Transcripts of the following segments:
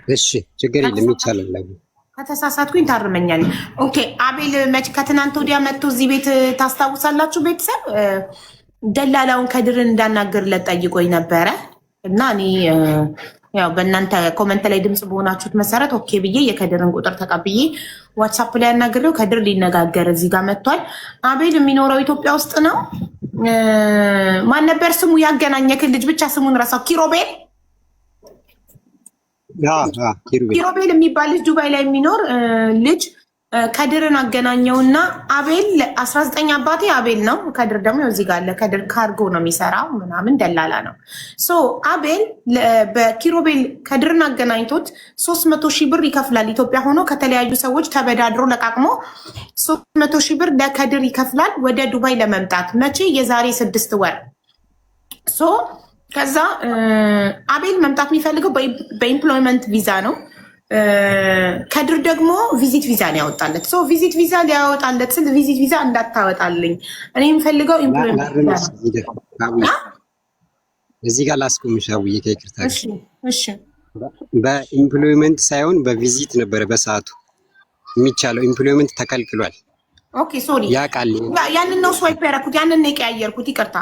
እሺ ችግር የለም ይቻላል። ከተሳሳትኩኝ ታርመኛለህ። ኦኬ አቤል መች ከትናንት ወዲያ መጥቶ እዚህ ቤት ታስታውሳላችሁ? ቤተሰብ ደላላውን ከድርን እንዳናገርለት ጠይቆኝ ነበረ እና እኔ ያው በእናንተ ኮመንት ላይ ድምፅ በሆናችሁት መሰረት ኦኬ ብዬ የከድርን ቁጥር ተቀብዬ ዋትሳፕ ላይ ያናግሬው ከድር ሊነጋገር እዚህ ጋር መጥቷል። አቤል የሚኖረው ኢትዮጵያ ውስጥ ነው። ማን ነበር ስሙ? ያገናኘክን ልጅ ብቻ ስሙን ረሳው። ኪሮቤል ኪሮቤል የሚባል ልጅ ዱባይ ላይ የሚኖር ልጅ ከድርን አገናኘውና አቤል 19 አባቴ አቤል ነው። ከድር ደግሞ እዚህ ጋር አለ። ከድር ካርጎ ነው የሚሰራው ምናምን ደላላ ነው። ሶ አቤል በኪሮቤል ከድርን አገናኝቶት 300 ሺህ ብር ይከፍላል። ኢትዮጵያ ሆኖ ከተለያዩ ሰዎች ተበዳድሮ ለቃቅሞ 300 ሺህ ብር ለከድር ይከፍላል ወደ ዱባይ ለመምጣት መቼ? የዛሬ 6 ወር። ሶ ከዛ አቤል መምጣት የሚፈልገው በኢምፕሎይመንት ቪዛ ነው። ከድር ደግሞ ቪዚት ቪዛ ነው ያወጣለት። ሶ ቪዚት ቪዛ ሊያወጣለት ስል ቪዚት ቪዛ እንዳታወጣልኝ እኔ የምፈልገው ኢምፕሎይመንት እዚህ ጋር ላስቆምሽ አውዬ ከይቅርታ። እሺ በኢምፕሎይመንት ሳይሆን በቪዚት ነበረ በሰዓቱ የሚቻለው። ኢምፕሎይመንት ተከልክሏል። ኦኬ ሶሪ ያንን ነው ስዋይፕ ያደረኩት፣ ያንን ነው የቀያየርኩት። ይቅርታ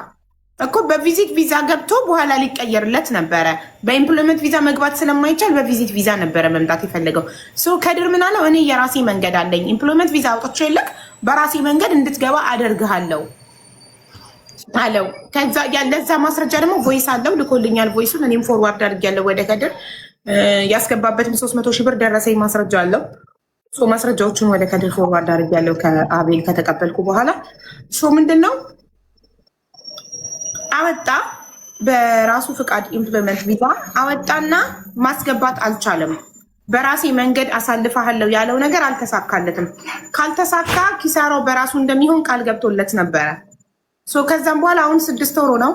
እኮ በቪዚት ቪዛ ገብቶ በኋላ ሊቀየርለት ነበረ። በኢምፕሎይመንት ቪዛ መግባት ስለማይቻል በቪዚት ቪዛ ነበረ መምጣት የፈለገው። ሶ ከድር ምን አለው? እኔ የራሴ መንገድ አለኝ፣ ኢምፕሎይመንት ቪዛ አውጥቼ የለክ በራሴ መንገድ እንድትገባ አደርግሃለሁ አለው። ከዛ ያለዛ ማስረጃ ደግሞ ቮይስ አለው፣ ልኮልኛል ቮይሱን። እኔም ፎርዋርድ አድርጌያለሁ ወደ ከድር። ያስገባበትም 300 ሺህ ብር ደረሰኝ ማስረጃ አለው። ሶ ማስረጃዎቹን ወደ ከድር ፎርዋርድ አድርጌያለሁ ከአቤል ከተቀበልኩ በኋላ። ሶ ምንድን ነው አወጣ፣ በራሱ ፍቃድ ኢምፕሎይመንት ቪዛ አወጣና ማስገባት አልቻለም። በራሴ መንገድ አሳልፈሃለሁ ያለው ነገር አልተሳካለትም። ካልተሳካ ኪሳራው በራሱ እንደሚሆን ቃል ገብቶለት ነበረ። ሶ ከዛም በኋላ አሁን 6 ወሩ ነው።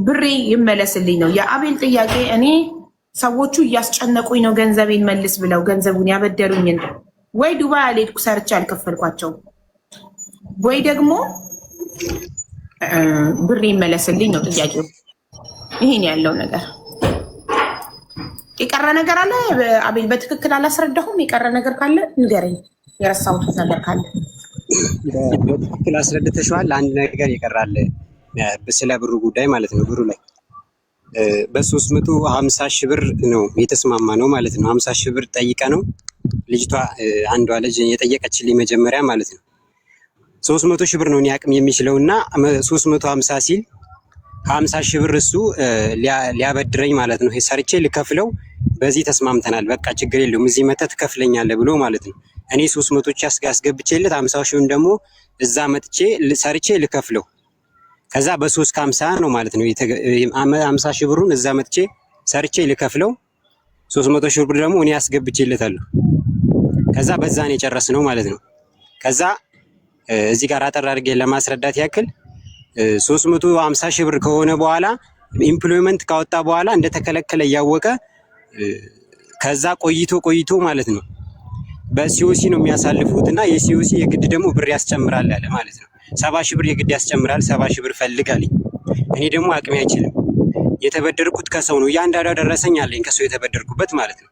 ብሬ ይመለስልኝ ነው የአቤል ጥያቄ። እኔ ሰዎቹ እያስጨነቁኝ ነው ገንዘቤን መልስ ብለው ገንዘቡን ያበደሩኝን ወይ ዱባይ አልሄድኩ ሰርቼ አልከፈልኳቸው ወይ ደግሞ ብሬ ይመለስልኝ ነው ጥያቄው። ይሄን ያለው ነገር የቀረ ነገር አለ አቤል? በትክክል አላስረዳሁም። የቀረ ነገር ካለ ንገረኝ፣ የረሳሁት ነገር ካለ። በትክክል አስረድተሽዋል። አንድ ነገር ይቀራል ስለ ብሩ ጉዳይ ማለት ነው። ብሩ ላይ በ350 ሺህ ብር ነው የተስማማ ነው ማለት ነው። 50 ሺህ ብር ጠይቀ ነው ልጅቷ አንዷ ልጅ የጠየቀችልኝ መጀመሪያ ማለት ነው። 300 ሺህ ብር ነው እኔ አቅም የሚችለው እና 350 ሲል 50 ሺህ ብር እሱ ሊያበድረኝ ማለት ነው። ሰርቼ ልከፍለው በዚህ ተስማምተናል። በቃ ችግር የለውም እዚህ መተህ ትከፍለኛለህ ብሎ ማለት ነው። እኔ 300 ሺህ አስገብቼለት 50 ሺውን ደግሞ እዛ መጥቼ ሰርቼ ልከፍለው። ከዛ በ350 ነው ማለት ነው 50 ሺህ ብሩን እዛ መጥቼ ሰርቼ ልከፍለው። 300 ሺህ ብር ደግሞ እኔ አስገብቼለታለሁ። ከዛ በዛ ነው የጨረስነው ማለት ነው። ከዛ እዚህ ጋር አጠር አድርጌ ለማስረዳት ያክል 350 ሺህ ብር ከሆነ በኋላ ኢምፕሎይመንት ካወጣ በኋላ እንደተከለከለ እያወቀ ከዛ ቆይቶ ማለት ነው በሲኦሲ ነው የሚያሳልፉት እና የሲኦሲ የግድ ደግሞ ብር ያስጨምራል አለ ማለት ነው። 70 ሺህ ብር የግድ ያስጨምራል። 70 ሺህ ብር ፈልጋለኝ። እኔ ደግሞ አቅሜ አይችልም። የተበደርኩት ከሰው ነው። እያንዳንዱ ደረሰኝ አለኝ ከሰው የተበደርኩበት ማለት ነው።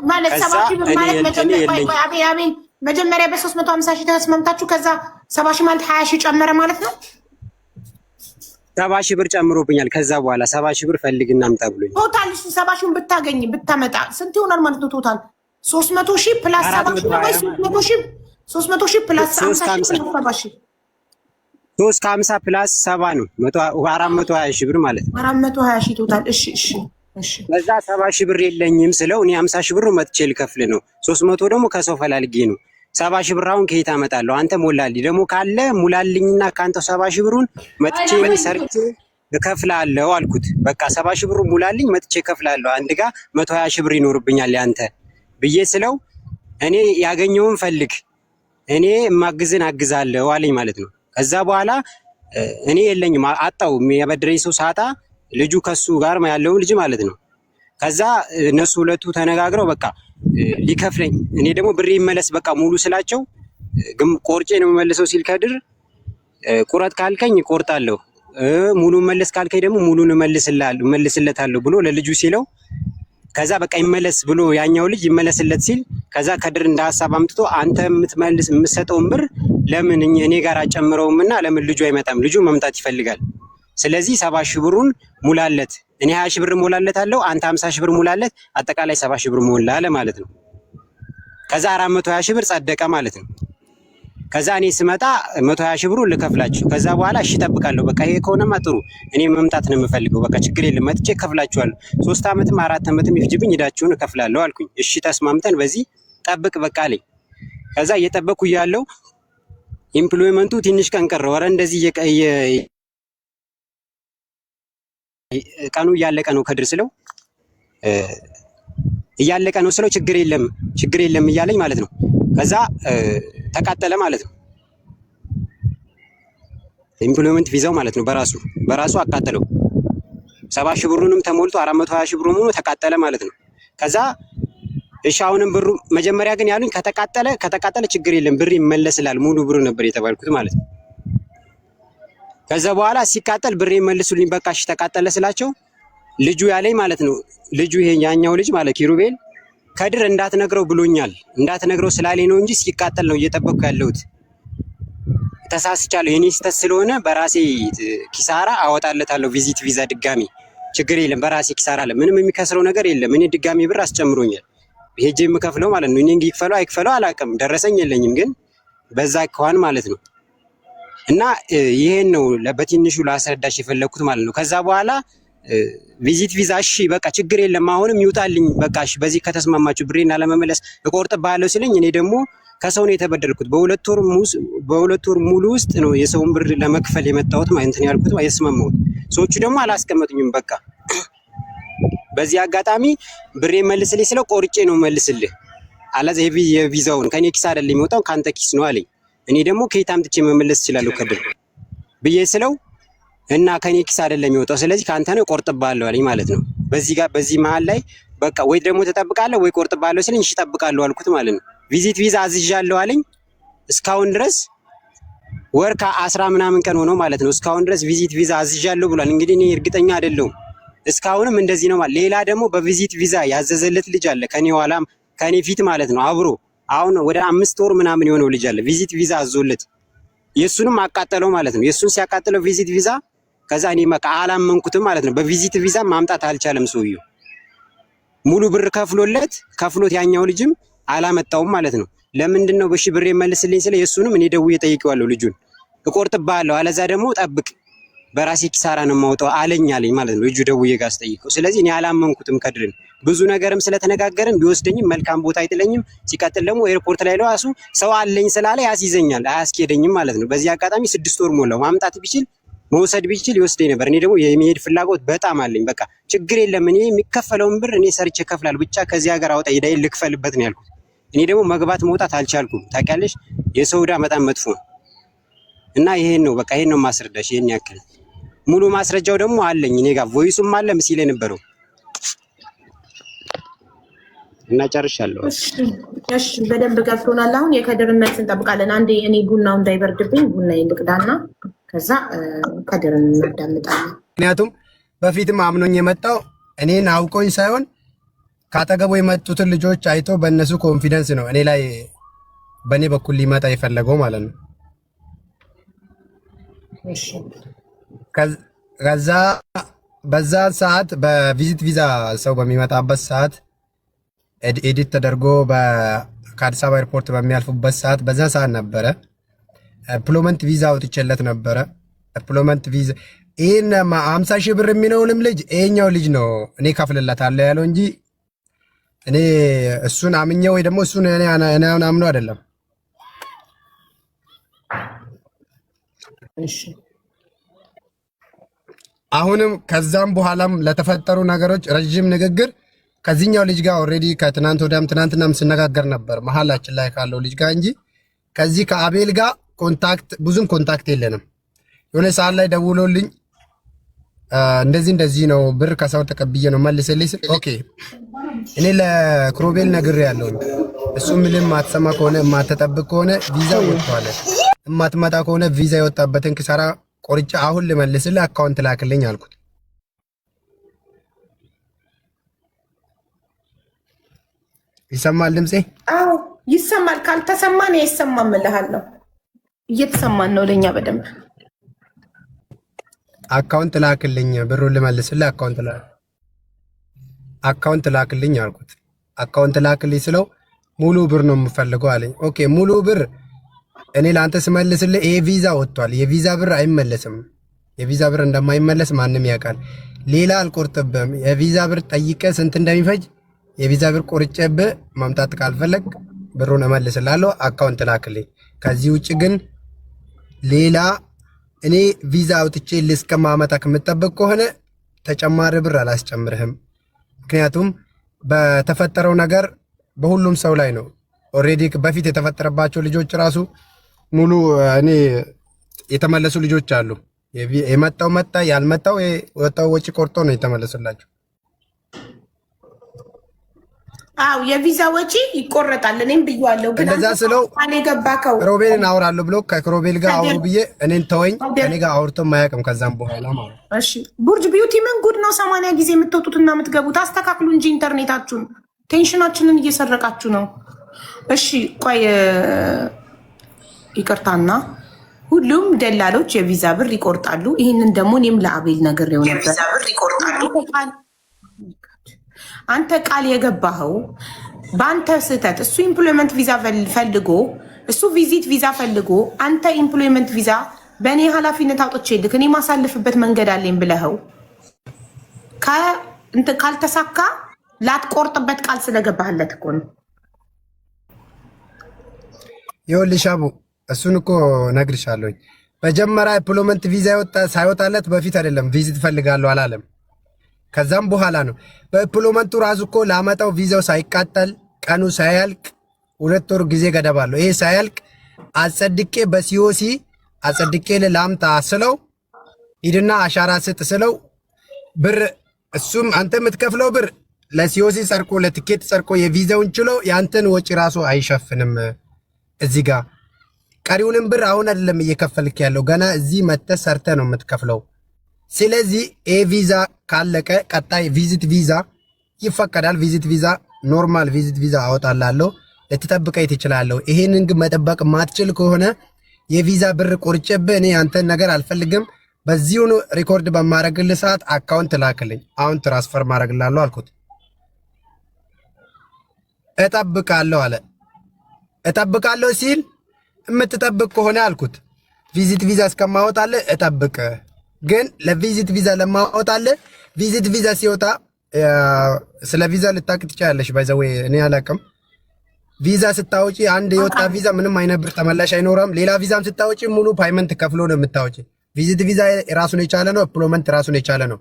ማለት 70 ሺህ ብር ማለት መጀመሪያ በ350 ሺህ ተስማምታችሁ ከዛ 70 ሺህ ማለት 20 ሺህ ጨመረ ማለት ነው። 70 ሺህ ብር ጨምሮብኛል። ከዛ በኋላ 70 ሺህ ብር ፈልግና አምጣ ብሎኝ ቶታል 70 ሺህን ብታመጣ ስንት ይሆናል ማለት ነው? ቶታል 300 ሺህ ፕላስ 70 ሺህ ወይ 300 ሺህ ፕላስ 50 ሺህ 70 ሺህ 350 ፕላስ 70 ነው 420 ሺህ ብር ማለት ነው። 420 ሺህ ቶታል። እሺ በዛ 70 ሺህ ብር የለኝም ስለው እኔ 50 ሺህ ብር መጥቼ ልከፍል ነው። 300 ደግሞ ከሰው ፈላልጌ ነው። 70 ሺህ ብር አሁን ከየት አመጣለሁ? አንተ ሞላልኝ ደግሞ ካለ ሙላልኝና ካንተው 70 ሺህ ብሩን መጥቼ ሰርቼ እከፍላለሁ አልኩት። በቃ 70 ሺህ ብሩን ሙላልኝ መጥቼ እከፍላለሁ። አንድ ጋር 120 ሺህ ብር ይኖርብኛል ያንተ ብዬ ስለው እኔ ያገኘውን ፈልግ እኔ ማግዝን አግዛለሁ አለኝ ማለት ነው። ከዛ በኋላ እኔ የለኝም አጣው የሚያበድረኝ ሰው ሳጣ ልጁ ከሱ ጋር ያለው ልጅ ማለት ነው። ከዛ እነሱ ሁለቱ ተነጋግረው በቃ ሊከፍለኝ እኔ ደግሞ ብሬ ይመለስ በቃ ሙሉ ስላቸው ግን ቆርጬ ነው የምመልሰው ሲል ከድር ቁረጥ ካልከኝ ቆርጣለሁ ሙሉ መልስ ካልከኝ ደግሞ ሙሉን እመልስለታለሁ ብሎ ለልጁ ሲለው ከዛ በቃ ይመለስ ብሎ ያኛው ልጅ ይመለስለት ሲል ከዛ ከድር እንደ ሀሳብ አምጥቶ አንተ የምትሰጠውን ብር ለምን እኔ ጋር አጨምረውምና ለምን ልጁ አይመጣም? ልጁ መምጣት ይፈልጋል። ስለዚህ 70 ሺህ ብሩን ሙላለት፣ እኔ 20 ሺህ ብር ሙላለት አለው፣ አንተ 50 ሺህ ብር ሙላለት፣ አጠቃላይ 70 ሺህ ብር ሞላ አለ ማለት ነው። ከዛ 420 ሺህ ብር ጸደቀ ማለት ነው። ከዛ እኔ ስመጣ 120 ሺህ ብሩን ልከፍላችሁ። ከዛ በኋላ እሺ እጠብቃለሁ። በቃ ይሄ ከሆነማ ጥሩ፣ እኔ መምጣት ነው የምፈልገው። በቃ ችግር የለም መጥቼ እከፍላችኋለሁ። 3 ዓመትም 4 ዓመትም ይፍጅብኝ ሄዳችሁን እከፍላለሁ አልኩኝ። እሺ ተስማምተን በዚህ ጠብቅ በቃ አለኝ። ከዛ እየጠበቅኩ እያለሁ ኢምፕሎይመንቱ ትንሽ ቀን ቀረ። ወረ እንደዚህ ቀኑ እያለቀ ነው ከድር ስለው እያለቀ ነው ስለው ችግር የለም እያለኝ ማለት ነው። ከዛ ተቃጠለ ማለት ነው። ኢምፕሎይመንት ቪዛው ማለት ነው በራሱ አቃጠለው። 70 ሺህ ብሩንም ተሞልቶ 420 ሺህ ብሩን ሆኖ ተቃጠለ ማለት ነው። ከዛ እሺ አሁንም ብሩ መጀመሪያ ግን ያሉኝ ከተቃጠለ ችግር የለም ብር ይመለስላል፣ ሙሉ ብሩ ነበር የተባልኩት ማለት ነው። ከዛ በኋላ ሲቃጠል ብር ይመልሱልኝ በቃ እሺ ተቃጠለ ስላቸው ልጁ ያለኝ ማለት ነው። ልጁ ይሄ ያኛው ልጅ ማለት ኪሩቤል ከድር እንዳትነግረው ብሎኛል። እንዳትነግረው ስላለኝ ነው እንጂ ሲቃጠል ነው እየጠበቅኩ ያለሁት። ተሳስቻለሁ፣ የኔ ስህተት ስለሆነ በራሴ ኪሳራ አወጣለታለሁ ቪዚት ቪዛ ድጋሚ። ችግር የለም በራሴ ኪሳራ አለ፣ ምንም የሚከስረው ነገር የለም። እኔ ድጋሚ ብር አስጨምሮኛል ሄጄ የምከፍለው ማለት ነው። እኔ ይክፈለው አይክፈለው አላውቅም፣ ደረሰኝ የለኝም፣ ግን በዛ ከዋን ማለት ነው። እና ይሄን ነው በትንሹ ላስረዳሽ የፈለኩት ማለት ነው። ከዛ በኋላ ቪዚት ቪዛ እሺ በቃ ችግር የለም አሁንም ይውጣልኝ በቃ እሺ በዚህ ከተስማማችሁ ብሬን አለመመለስ እቆርጥብሃለሁ ሲለኝ እኔ ደግሞ ከሰው ነው የተበደልኩት። በሁለት ወር ሙሉ ውስጥ ነው የሰውን ብር ለመክፈል የመጣሁት ማለት ነው ያልኩት የተስማማሁት። ሰዎቹ ደግሞ አላስቀመጡኝም። በቃ በዚህ አጋጣሚ ብሬ መልስልኝ ስለው ቆርጬ ነው መልስልህ አላዛ የቪዛውን ከኔ ኪስ አይደለም የሚወጣው ካንተ ኪስ ነው አለኝ። እኔ ደግሞ ከየት አምጥቼ መመለስ እችላለሁ ከድር ብዬ ስለው እና ከኔ ኪስ አይደለም የሚወጣው ስለዚህ ካንተ ነው ቆርጥብሃለሁ አለኝ ማለት ነው። በዚህ መሀል ላይ በቃ ወይ ደግሞ ተጠብቃለህ ወይ ቆርጥብሃለሁ ሲለኝ እሺ እጠብቃለሁ አልኩት ማለት ነው። ቪዚት ቪዛ አዝዣለሁ አለኝ። እስካሁን ድረስ ወር ከ10 ምናምን ቀን ሆኖ ማለት ነው። እስካሁን ድረስ ቪዚት ቪዛ አዝዣለሁ ብሏል። እንግዲህ እኔ እርግጠኛ አይደለሁም። እስካሁንም እንደዚህ ነው ማለት ሌላ ደግሞ በቪዚት ቪዛ ያዘዘለት ልጅ አለ ከኔ ኋላም ከኔ ፊት ማለት ነው አብሮ አሁን ወደ 5 ወር ምናምን የሆነው ልጅ አለ ቪዚት ቪዛ አዞለት የሱንም አቃጠለው ማለት ነው። የሱን ሲያቃጠለው ቪዚት ቪዛ ከዛ እኔ በቃ አላመንኩትም ማለት ነው። በቪዚት ቪዛ ማምጣት አልቻለም ሰውየው ሙሉ ብር ከፍሎት ያኛው ልጅም አላመጣውም ማለት ነው። ለምንድነው በሺ ብር መልስልኝ ስለ የሱንም እኔ ደውዬ ጠይቄዋለሁ ልጁን እቆርጥብሃለሁ አለዛ ደግሞ ጠብቅ በራሴ ኪሳራ ነው የማወጣው አለኝ ማለት ነው። ልጁ ደውዬ ጋር አስጠይቀው ስለዚህ እኔ አላመንኩትም ከድርን ብዙ ነገርም ስለተነጋገርን ቢወስደኝም መልካም ቦታ አይጥለኝም። ሲቀጥል ደግሞ ኤርፖርት ላይ ለዋሱ ሰው አለኝ ስላለ ያስይዘኛል አያስኬደኝም ማለት ነው። በዚህ አጋጣሚ 6 ወር ሞላው ማምጣት ቢችል መውሰድ ቢችል ይወስደኝ ነበር። እኔ ደግሞ የሚሄድ ፍላጎት በጣም አለኝ። በቃ ችግር የለም እኔ የሚከፈለውን ብር እኔ ሰርቼ እከፍላለሁ ብቻ ከዚህ ሀገር አውጣ ሄዳይ ልክፈልበት ነው ያልኩት። እኔ ደግሞ መግባት መውጣት አልቻልኩም። ታውቂያለሽ የሰው ዕዳ በጣም መጥፎ ነው እና ይሄን ነው በቃ ይሄን ነው ማስረዳሽ። ይሄን ያክል ሙሉ ማስረጃው ደግሞ አለኝ እኔ ጋር ቮይሱም አለ ምስሌ ነበረው እና ጨርሻለሁ። እሺ በደንብ ገብቶናል። አሁን የከድርን መልስ እንጠብቃለን። አንዴ እኔ ቡናው እንዳይበርድብኝ ቡናዬን ልቅዳና ከዛ ከድርን እናዳምጣለን። ምክንያቱም በፊትም አምኖኝ የመጣው እኔን አውቆኝ ሳይሆን ካጠገቡ የመጡትን ልጆች አይቶ በእነሱ ኮንፊደንስ ነው እኔ ላይ በእኔ በኩል ሊመጣ የፈለገው ማለት ነው። እሺ ከዛ በዛ ሰዓት በቪዚት ቪዛ ሰው በሚመጣበት ሰዓት ኤዲት ተደርጎ ከአዲስ አበባ ኤርፖርት በሚያልፉበት ሰዓት በዛ ሰዓት ነበረ ዲፕሎማት ቪዛ አውጥቼለት ነበረ። ዲፕሎማት ቪዛ ይሄን 50 ሺህ ብር የሚነውንም ልጅ ይሄኛው ልጅ ነው እኔ ከፍልለታለሁ ያለው እንጂ እኔ እሱን አምኜው ወይ ደግሞ እሱን እኔ አምኖ አይደለም። እሺ አሁንም ከዛም በኋላም ለተፈጠሩ ነገሮች ረጅም ንግግር ከዚህኛው ልጅ ጋር ኦልሬዲ ትናንትናም ስነጋገር ነበር መሀላችን ላይ ካለው ልጅ ጋር እንጂ ከዚህ ከአቤል ጋር ብዙም ኮንታክት የለንም። የሆነ ሰዓት ላይ ደውሎልኝ እንደዚህ ነው ብር ከሰው ተቀብዬ ነው መልስልኝ ስል ኦኬ እኔ ለክሮቤል ነግሬያለሁ። እሱ ምንም ማትሰማ ከሆነ ማትጠብቅ ከሆነ ቪዛ ወጥቷል፣ ማትመጣ ከሆነ ቪዛ የወጣበትን ኪሳራ ቆርጬ አሁን ልመልስልህ አካውንት ላክልኝ አልኩት። ይሰማል ድምጼ? አዎ ይሰማል። ካልተሰማን አይሰማም እልሃለሁ። እየተሰማን ነው ለኛ በደንብ። አካውንት ላክልኝ ብሩን ልመልስልህ። አካውንት ላክልኝ አልኩት። አካውንት ላክልኝ ስለው ሙሉ ብር ነው የምፈልገው አለኝ። ኦኬ ሙሉ ብር እኔ ለአንተ ስመልስልህ ይሄ ቪዛ ወጥቷል። የቪዛ ብር አይመለስም። የቪዛ ብር እንደማይመለስ ማንም ያውቃል። ሌላ አልቆርጥብህም። የቪዛ ብር ጠይቀህ ስንት እንደሚፈጅ የቪዛ ብር ቆርጬብህ ማምጣት ካልፈለግ ብሩን እመልስልሃለሁ። አካውንት ላክልኝ። ከዚህ ውጭ ግን ሌላ እኔ ቪዛ አውጥቼ እስከማመጣ ከምጠብቅ ከሆነ ተጨማሪ ብር አላስጨምርህም። ምክንያቱም በተፈጠረው ነገር በሁሉም ሰው ላይ ነው። ኦልሬዲ በፊት የተፈጠረባቸው ልጆች ራሱ ሙሉ እኔ የተመለሱ ልጆች አሉ። የመጣው መጣ፣ ያልመጣው ወጣው ወጪ ቆርጦ ነው የተመለሱላቸው። አው የቪዛ ወጪ ይቆረጣል። እኔም ብያለሁ። ግን እንደዛ ስለው ገባከው ሮቤልን አውራለሁ ብሎ ከሮቤል ጋር አውሩ ብዬ እኔን ተወኝ። ከኔ ጋር አውርቶ ማያውቅም። ከዛም በኋላ ማለት እሺ ቡርጅ ቢዩቲ ምን ጉድ ነው? 80 ጊዜ የምትወጡትና የምትገቡት አስተካክሉ እንጂ ኢንተርኔታችሁን። ቴንሽናችንን እየሰረቃችሁ ነው። እሺ ቆይ ይቅርታና ሁሉም ደላሎች የቪዛ ብር ይቆርጣሉ። ይህንን ደግሞ እኔም ለአቤል ነገር ነበር። የቪዛ ብር ይቆርጣሉ። አንተ ቃል የገባኸው በአንተ ስህተት እሱ ኢምፕሎይመንት ቪዛ ፈልጎ እሱ ቪዚት ቪዛ ፈልጎ አንተ ኢምፕሎይመንት ቪዛ በእኔ ኃላፊነት አውጥቼ ልክ እኔ ማሳልፍበት መንገድ አለኝ ብለኸው ካልተሳካ ላትቆርጥበት ቃል ስለገባህለት እኮ ነው። ይኸውልሽ አቡ እሱን እኮ ነግርሻለሁኝ። መጀመሪያ ኢምፕሎይመንት ቪዛ ሳይወጣለት በፊት አይደለም ቪዚት ፈልጋለሁ አላለም። ከዛም በኋላ ነው። በኢምፕሎይመንቱ ራሱ እኮ ላመጣው ቪዛው ሳይቃጠል ቀኑ ሳያልቅ 2 ወር ጊዜ ገደብ አለው። ይሄ ሳያልቅ አጸድቄ በሲኦሲ አጸድቄ ላምጣ ስለው ሂድና አሻራ ስጥ ስለው ብር እሱም አንተ የምትከፍለው ብር ለሲኦሲ ጸርቆ ለትኬት ጸርቆ የቪዛውን ችሎ ያንተን ወጪ ራሱ አይሸፍንም። እዚህ ጋር ቀሪውንም ብር አሁን አይደለም እየከፈልክ ያለው ገና እዚህ መተህ ሰርተህ ነው የምትከፍለው። ስለዚህ ቪዛ ካለቀ ቀጣይ ቪዚት ቪዛ ይፈቀዳል። ቪዚት ቪዛ ኖርማል ቪዚት ቪዛ አወጣላለሁ ልትጠብቀኝ ትችላለህ። ይሄንን ግን መጠበቅ ማትችል ከሆነ የቪዛ ብር ቆርጬብህ እኔ አንተን ነገር አልፈልግም። በዚሁኑ ሪኮርድ በማድረግልህ ሰዓት አካውንት ላክልኝ፣ አሁን ትራንስፈር ማድረግላለሁ አልኩት። እጠብቃለሁ አለ። እጠብቃለሁ ሲል የምትጠብቅ ከሆነ አልኩት ቪዚት ቪዛ እስከማወጣልህ እጠብቅ። ግን ለቪዚት ቪዛ ለማወጣልህ ቪዚት ቪዛ ሲወጣ ስለ ቪዛ ልታውቂ ትችያለሽ። ባይዘዌ እኔ አላውቅም። ቪዛ ስታወጪ አንድ የወጣ ቪዛ ምንም አይነት ብር ተመላሽ አይኖረም። ሌላ ቪዛም ስታወጪ ሙሉ ፓይመንት ከፍሎ ነው የምታወጪ። ቪዚት ቪዛ ራሱን የቻለ ነው። ኢምፕሎይመንት ራሱን የቻለ ነው።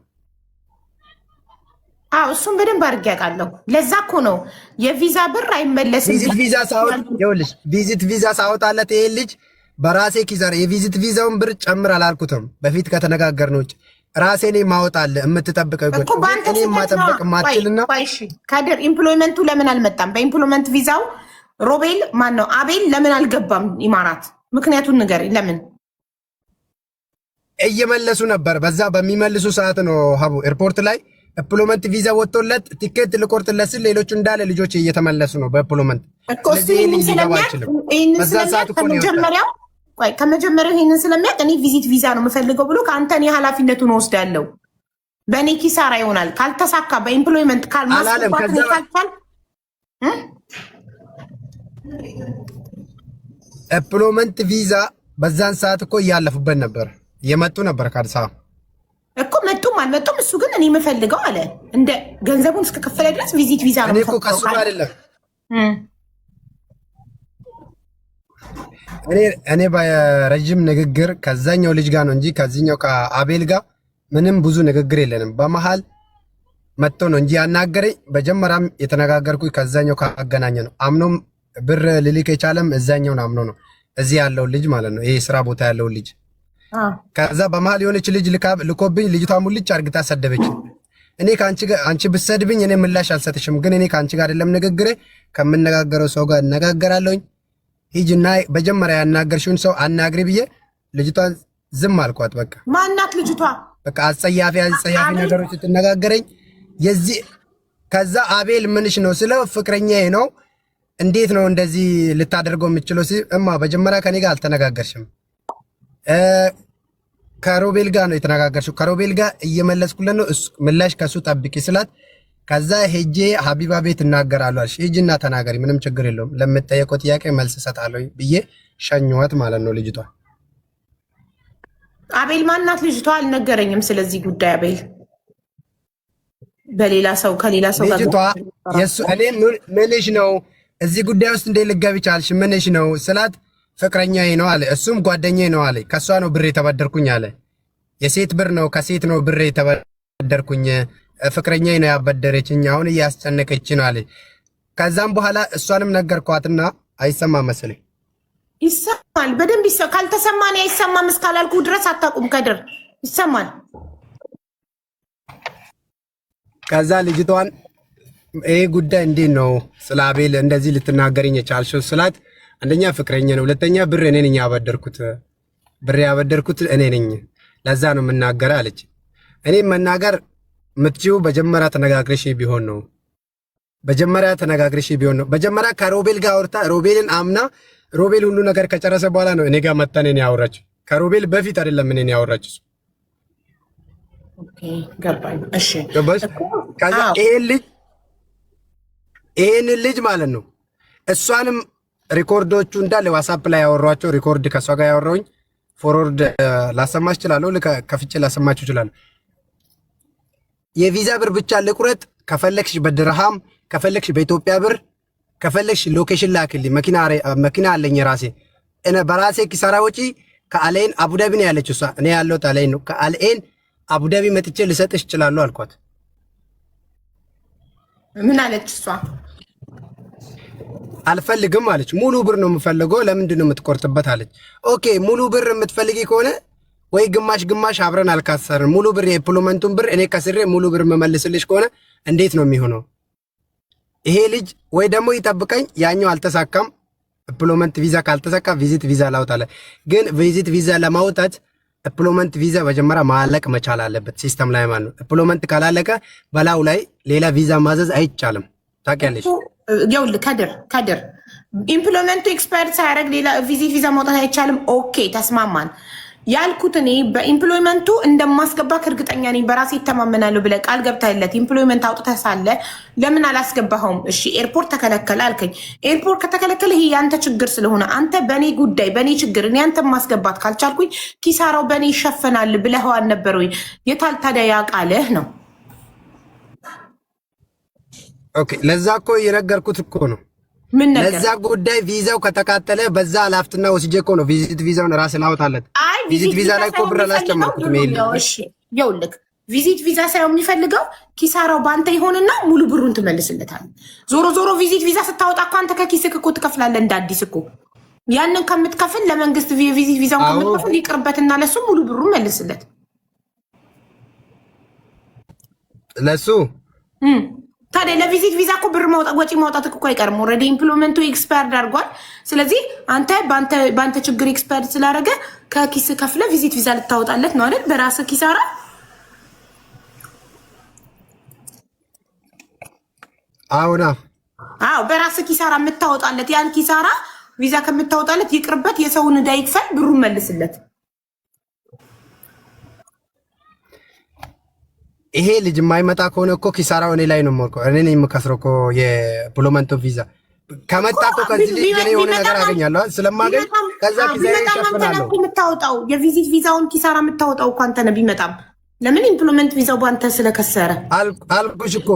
አዎ እሱም በደንብ አድርጌ አውቃለሁ። ለዛ እኮ ነው የቪዛ ብር አይመለስም። ቪዚት ቪዛ ሳወጣለት ይሄ ልጅ በራሴ ኪሳራ የቪዚት ቪዛውን ብር ጨምር አላልኩትም። በፊት ከተነጋገርነው ውጭ ራሴ ነኝ ማወጣልህ የምትጠብቀው እኔ ማጠበቅ ማትችልና ከድር ኢምፕሎይመንቱ ለምን አልመጣም? በኢምፕሎይመንት ቪዛው ሮቤል ማን ነው አቤል ለምን አልገባም ኢማራት? ምክንያቱን ንገረኝ። ለምን እየመለሱ ነበር። በዛ በሚመልሱ ሰዓት ነው ሀቡ ኤርፖርት ላይ ኢምፕሎይመንት ቪዛ ወጥቶለት ቲኬት ልቆርጥለት ስል ሌሎቹ እንዳለ ልጆች እየተመለሱ ነው በኢምፕሎይመንት። ከመጀመሪያው ይሄንን ስለሚያውቅ እኔ ቪዚት ቪዛ ነው የምፈልገው ብሎ ከአንተ እኔ ኃላፊነቱን ወስዳለሁ። በእኔ ኪሳራ ይሆናል ካልተሳካ በኢምፕሎይመንት ካልማስባል ኢምፕሎይመንት ቪዛ በዛን ሰዓት እኮ እያለፉበት ነበር እየመጡ ነበር ከአዲስ አበባ እኮ መጡም አልመጡም። እሱ ግን እኔ የምፈልገው አለ እንደ ገንዘቡን እስከከፈለ ድረስ ቪዚት ቪዛ ነው። እኔ እኮ ከሱ ጋር አይደለም እኔ በረጅም ንግግር ከዛኛው ልጅ ጋር ነው እንጂ ከዚህኛው ከአቤል ጋር ምንም ብዙ ንግግር የለንም። በመሃል መጥቶ ነው እንጂ ያናገረኝ። በጀመራም የተነጋገርኩኝ ከዛኛው ካገናኘ ነው። አምኖም ብር ልልክ የቻለም እዛኛውን አምኖ ነው እዚህ ያለው ልጅ ማለት ነው። ይሄ ስራ ቦታ ያለው ልጅ ከዛ በመሃል የሆነች ልጅ ልኮብኝ ልጅቷ ሙልጭ አርግታ ሰደበች። እኔ አንቺ ብሰድብኝ እኔ ምላሽ አልሰጥሽም፣ ግን እኔ ከአንቺ ጋር አይደለም ንግግሬ ከምነጋገረው ሰው ጋር እነጋገራለሁኝ። ሂጂና በጀመሪያ ያናገርሽውን ሰው አናግሪ ብዬ ልጅቷን ዝም አልኳት። በቃ ማናት ልጅቷ? በቃ አጸያፊ ነገሮች ስትነጋገረኝ የዚህ ከዛ አቤል ምንሽ ነው ስለው ፍቅረኛዬ ነው እንዴት ነው እንደዚህ ልታደርገው የምችለው እማ መጀመሪያ ከኔ ጋር አልተነጋገርሽም ከሮቤል ጋር ነው የተነጋገርሽው ከሮቤል ጋር እየመለስኩለት ነው ምላሽ ከሱ ጠብቂ ስላት ከዛ ሄጄ ሀቢባ ቤት እናገራለሁ አልሽ ሂጂና ተናገሪ ምንም ችግር የለውም ለምትጠየቀው ጥያቄ መልስ እሰጣለሁ ብዬ ሸኘኋት ማለት ነው ልጅቷ አቤል ማናት ልጅቷ አልነገረኝም ስለዚህ ጉዳይ አቤል በሌላ ሰው ከሌላ ሰው ጋር ልጅቷ የሱ እኔ ምንሽ ነው እዚህ ጉዳይ ውስጥ እንዴት ልትገቢ ቻልሽ ምንሽ ነው ስላት ፍቅረኛዬ ነው አለ እሱም ጓደኛዬ ነው አለ ከሷ ነው ብር የተበደርኩኝ አለ የሴት ብር ነው ከሴት ነው ብር የተበደርኩኝ ፍቅረኛዬ ነው ያበደረችኝ አሁን እያስጨነቀች ነው አለ ከዛም በኋላ እሷንም ነገርኳትና አይሰማ መሰለኝ ይሰማል በደንብ ይሰማል ካልተሰማኝ አይሰማም እስካላልኩ ድረስ አታቁም ከድር ይሰማል ከዛ ልጅቷን ይሄ ጉዳይ እንዴት ነው ስለ አቤል እንደዚህ ልትናገርኝ የቻልሽው ስላት አንደኛ ፍቅረኛ ነው ሁለተኛ ብር እኔ ነኝ ያበደርኩት እኔ ነኝ ለዛ ነው የምናገር አለች እኔ መናገር ምትጂው በጀመራ ተነጋግረሽ ቢሆን ነው በጀመራ ከሮቤል ጋር አውርታ ሮቤልን አምና ሮቤል ሁሉ ነገር ከጨረሰ በኋላ ነው እኔ ጋር መጣ እኔን ያወራችው ከሮቤል በፊት አይደለም እኔን ያወራችው ኦኬ ገባኝ እሺ ገባሽ ከዛ ይሄን ልጅ ማለት ነው እሷንም ሪኮርዶቹ እንዳለ ዋትስአፕ ላይ ያወሯቸው ሪኮርድ ከሷ ጋር ያወራውኝ ፎርወርድ ላሰማሽ ይችላልው ከፍቼ ላሰማችሁ ይችላል የቪዛ ብር ብቻ ልቁረጥ ከፈለክሽ በድርሃም ከፈለክሽ በኢትዮጵያ ብር ከፈለክሽ ሎኬሽን ላክልኝ መኪና አለኝ ራሴ እኔ በራሴ ኪሳራ ወጪ ከአሌን አቡዳቢ ነው ያለችው እሷ እኔ ያለሁት አሌን ነው ከአሌን አቡዳቢ መጥቼ ልሰጥሽ ይችላልው አልኳት ምን አለች እሷ አልፈልግም አለች ሙሉ ብር ነው የምፈልገው ለምንድን ነው የምትቆርጥበት አለች ኦኬ ሙሉ ብር የምትፈልጊ ከሆነ ወይ ግማሽ አብረን አልካሰርም ሙሉ ብር የኢምፕሎይመንቱን ብር እኔ ከስሬ ሙሉ ብር መመልስልሽ ከሆነ እንዴት ነው የሚሆነው ይሄ ልጅ ወይ ደግሞ ይጠብቀኝ ያኛው አልተሳካም ኢምፕሎይመንት ቪዛ ካልተሳካ ቪዚት ቪዛ ላውጣለ ግን ቪዚት ቪዛ ለማውጣት ኢምፕሎይመንት ቪዛ መጀመሪያ ማለቅ መቻል አለበት ሲስተም ላይ ማለት ነው ኢምፕሎይመንት ካላለቀ በላው ላይ ሌላ ቪዛ ማዘዝ አይቻልም ታውቂያለሽ ይኸውልህ ከድር ኢምፕሎይመንቱ ኤክስፓየርድ ሳያደርግ ሌላ ቪዛ ማውጣት አይቻልም ኦኬ ተስማማን ያልኩት እኔ በኢምፕሎይመንቱ እንደማስገባ እርግጠኛ ነኝ በራሴ ይተማመናለሁ ብለህ ቃል ገብተህለት ኢምፕሎይመንት አውጥተህ ሳለ ለምን አላስገባኸውም እሺ ኤርፖርት ተከለከለ አልከኝ ኤርፖርት ከተከለከለ ይሄ ያንተ ችግር ስለሆነ አንተ በእኔ ጉዳይ በእኔ ችግር እኔ አንተ ማስገባት ካልቻልኩኝ ኪሳራው በእኔ ይሸፈናል ብለኸው አልነበር ወይ የታል ታዲያ ያቃለህ ነው ኦኬ ለዛ እኮ የነገርኩት እኮ ነው ምን ነገር ለዛ ጉዳይ ቪዛው ከተቃጠለ በዛ አላፍትና ወስጄ እኮ ነው ቪዚት ቪዛውን ራስ ላውጣለት ቪዚት ቪዛ ላይ እኮ ብር አላስጨመርኩትም እሺ ይኸውልህ ቪዚት ቪዛ ሳይሆን የሚፈልገው ኪሳራው ባንተ ይሆንና ሙሉ ብሩን ትመልስለታል ዞሮ ቪዚት ቪዛ ስታወጣ እኮ አንተ ከኪስክ እኮ ትከፍላለህ እንደ አዲስ እኮ ያንን ከምትከፍል ለመንግስት ቪዚት ቪዛውን ከምትከፍል ይቅርበትና ለሱ ሙሉ ብሩን መልስለት ለሱ ታዲያ ለቪዚት ቪዛ እኮ ብር ወጪ ማውጣት እኮ አይቀርም ኦልሬዲ ኢምፕሎይመንቱ ኤክስፓየርድ አድርጓል ስለዚህ አንተ ባንተ ችግር ኤክስፓየርድ ስላደረገ ከኪስ ከፍለ ቪዚት ቪዛ ልታወጣለት ነው አይደል በራስህ ኪሳራ አዎ በራስህ ኪሳራ የምታወጣለት ያን ኪሳራ ቪዛ ከምታወጣለት ይቅርበት የሰውን ዕዳ ይክፈል ብሩን መልስለት ይሄ ልጅ የማይመጣ ከሆነ እኮ ኪሳራው እኔ ላይ ነው የምወርቀው እኔ ነኝ የምከስረው እኮ የኢምፕሎይመንት ቪዛ ከመጣ እኮ ከዚህ ልጅ እኔ የሆነ ነገር አገኛለሁ ስለማገኝ ከዛ ኪሳራ ይሸፍናለሁ የምታወጣው የቪዚት ቪዛውን ኪሳራ የምታወጣው እኮ አንተ ነህ ቢመጣም ለምን ኢምፕሎይመንት ቪዛው ባንተ ስለከሰረ አልኩሽ እኮ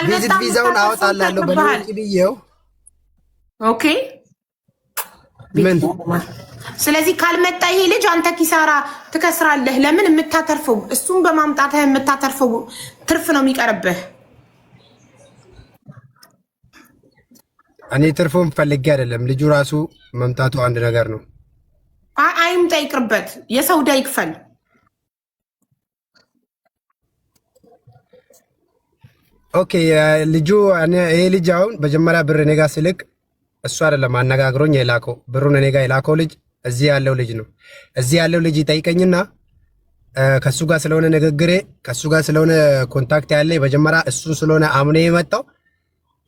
ቪዚት ቪዛውን አወጣላለሁ በልውጭ ብዬው ኦኬ ምን ስለዚህ ካልመጣ ይሄ ልጅ አንተ ኪሳራ ትከስራለህ ለምን የምታተርፈው እሱን በማምጣትህ የምታተርፈው ትርፍ ነው የሚቀርብህ እኔ ትርፉን ፈልጌ አይደለም ልጁ ራሱ መምጣቱ አንድ ነገር ነው አይምጣ ይቅርበት የሰው ዕዳ ይክፈል ኦኬ ልጁ ይሄ ልጅ አሁን መጀመሪያ ብር እኔ ጋር ስልክ እሱ አይደለም አነጋግሮኝ የላከው ብሩን እኔ ጋር የላከው ልጅ እዚህ ያለው ልጅ ነው እዚህ ያለው ልጅ ይጠይቀኝና ከሱ ጋር ስለሆነ ንግግሬ ከሱ ጋር ስለሆነ ኮንታክት ያለ መጀመሪያ እሱ ስለሆነ አምኔ የመጣው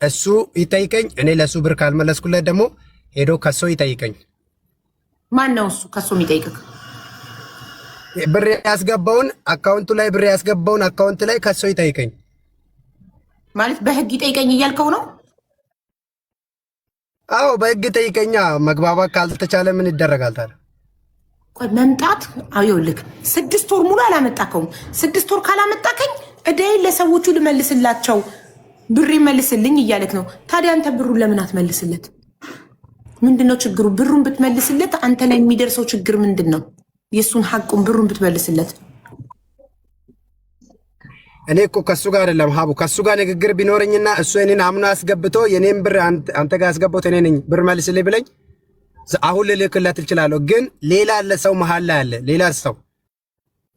እሱ ይጠይቀኝ። እኔ ለሱ ብር ካልመለስኩለት ደግሞ ሄዶ ከሶ ይጠይቀኝ። ማን ነው እሱ ከሱ የሚጠይቅህ? ብር ያስገባውን አካውንቱ ላይ ብር ያስገባውን አካውንት ላይ ከሶ ይጠይቀኝ ማለት በህግ ይጠይቀኝ እያልከው ነው? አዎ በህግ ጠይቀኛ። መግባባት ካልተቻለ ምን ይደረጋል ታዲያ? ቆይ መምጣት አይውልክ 6 ወር ሙሉ አላመጣከውም። 6 ወር ካላመጣከኝ እዳይን ለሰዎቹ ልመልስላቸው ብር ይመልስልኝ እያለክ ነው። ታዲያ አንተ ብሩን ለምን አትመልስለት? ምንድነው ችግሩ? ብሩን ብትመልስለት አንተ ላይ የሚደርሰው ችግር ምንድነው? የሱን ሐቁን ብሩን ብትመልስለት። እኔ እኮ ከሱ ጋር አይደለም ሀቡ፣ ከሱ ጋር ንግግር ቢኖርኝና እሱ እኔን አምኖ አስገብቶ የኔን ብር አንተ ጋር አስገብቶ እኔ ነኝ ብር መልስልኝ ብለኝ አሁን ልልክለት እችላለሁ። ግን ሌላ አለ፣ ሰው መሀል ላይ አለ። ሌላ ሰው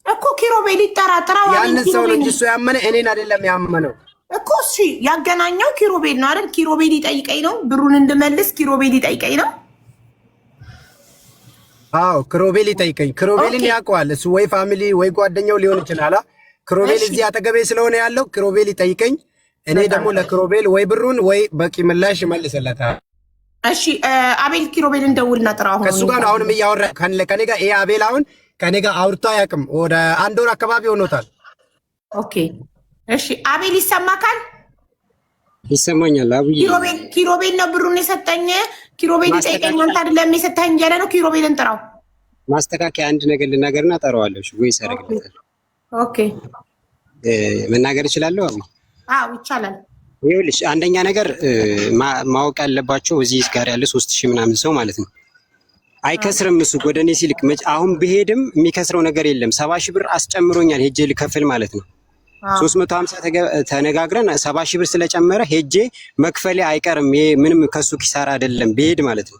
እኮ ኪሮቤል ይጠራጠራው። ያን ሰው ነው እንጂ እሱ ያመነ እኔን አይደለም ያመነው እኮ። እሺ ያገናኘው ኪሮቤል ነው አይደል? ኪሮቤል ይጠይቀኝ ነው ብሩን እንድመልስ ኪሮቤል ይጠይቀኝ ነው። አዎ ክሮቤል ይጠይቀኝ። ክሮቤልን ያውቀዋል እሱ፣ ወይ ፋሚሊ ወይ ጓደኛው ሊሆን ይችላል። ክሮቤል እዚህ አጠገቤ ስለሆነ ያለው ክሮቤል ይጠይቀኝ። እኔ ደግሞ ለክሮቤል ወይ ብሩን ወይ በቂ ምላሽ ይመልስለታል። እሺ አቤል ኪሮቤልን ደውልና ጥራው። ከሱ ጋር አሁንም እያወራ ከኔ ጋር ይሄ አቤል አሁን ከኔ ጋር አውርቶ አያውቅም። ወደ 1 ወር አካባቢ ሆኖታል። ኦኬ እሺ አቤል ይሰማካል? ይሰማኛል። አብይ ኪሮቤል ነው ብሩን የሰጠኝ። ኪሮቤል ይጠይቀኝ አንተ አይደለም የሰጠኝ እያለ ነው። ኪሮቤልን ጥራው። ማስተካከያ አንድ ነገር ልናገርና ጠራዋለሁ። ወይ ሰርግለታል። ኦኬ መናገር እችላለሁ? አዎ ይቻላል። ይኸውልሽ አንደኛ ነገር ማወቅ ያለባቸው እዚህ ጋር ያለ 3000 ምናምን ሰው ማለት ነው አይከስርም። እሱ ወደ እኔ ሲልክ አሁን ብሄድም የሚከስረው ነገር የለም። 70,000 ብር አስጨምሮኛል ሄጄ ልከፍል ማለት ነው። 350 ተነጋግረን 70,000 ብር ስለጨመረ ሄጄ መክፈሌ አይቀርም። ይሄ ምንም ከሱ ኪሳራ አይደለም። ብሄድ ማለት ነው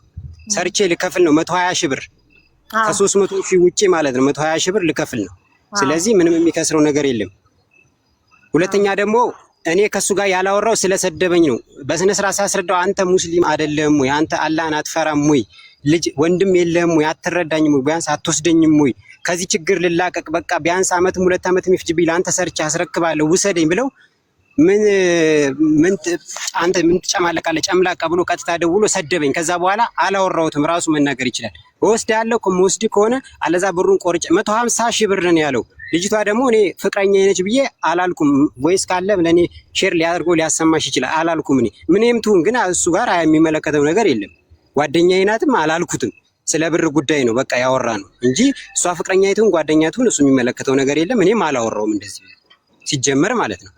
ሰርቼ ልከፍል ነው 120,000 ብር ከ300,000 ውጪ ማለት ነው 120,000 ብር ልከፍል ነው። ስለዚህ ምንም የሚከስረው ነገር የለም። ሁለተኛ ደግሞ እኔ ከሱ ጋር ያላወራው ስለሰደበኝ ነው። በስነ ስርዓት ሳስረዳው አንተ ሙስሊም አይደለም ወይ? አንተ አላህን አትፈራም ወይ? ልጅ ወንድም የለህም ወይ? አትረዳኝም ወይ? ቢያንስ አትወስደኝም ወይ? ከዚህ ችግር ልላቀቅ በቃ ቢያንስ ዓመትም 2 ዓመትም ይፍጅብኝ ለአንተ ሰርቼ አስረክባለሁ ውሰደኝ ብለው አንተ ምን ትጨማለቃለህ ጨምላቃ ብሎ ቀጥታ ደውሎ ሰደበኝ። ከዛ በኋላ አላወራሁትም። ራሱ መናገር ይችላል። እወስዳለሁ ከመወስድ ከሆነ አለዛ ብሩን ቆርጬ 150,000 ብር ነው ያለው። ልጅቷ ደግሞ እኔ ፍቅረኛ ነች ብዬ አላልኩም። ቮይስ ካለ ለኔ ሼር ሊያደርጎ ሊያሰማሽ ይችላል። አላልኩም። እኔ ምንም ትሁን ግን እሱ ጋር የሚመለከተው ነገር የለም። ጓደኛዬ ናትም አላልኩትም። ስለ ብር ጉዳይ ነው በቃ ያወራ ነው እንጂ እሷ ፍቅረኛ ይቱን ጓደኛ ይቱን እሱ የሚመለከተው ነገር የለም። እኔም አላወራውም እንደዚህ ሲጀመር ማለት ነው።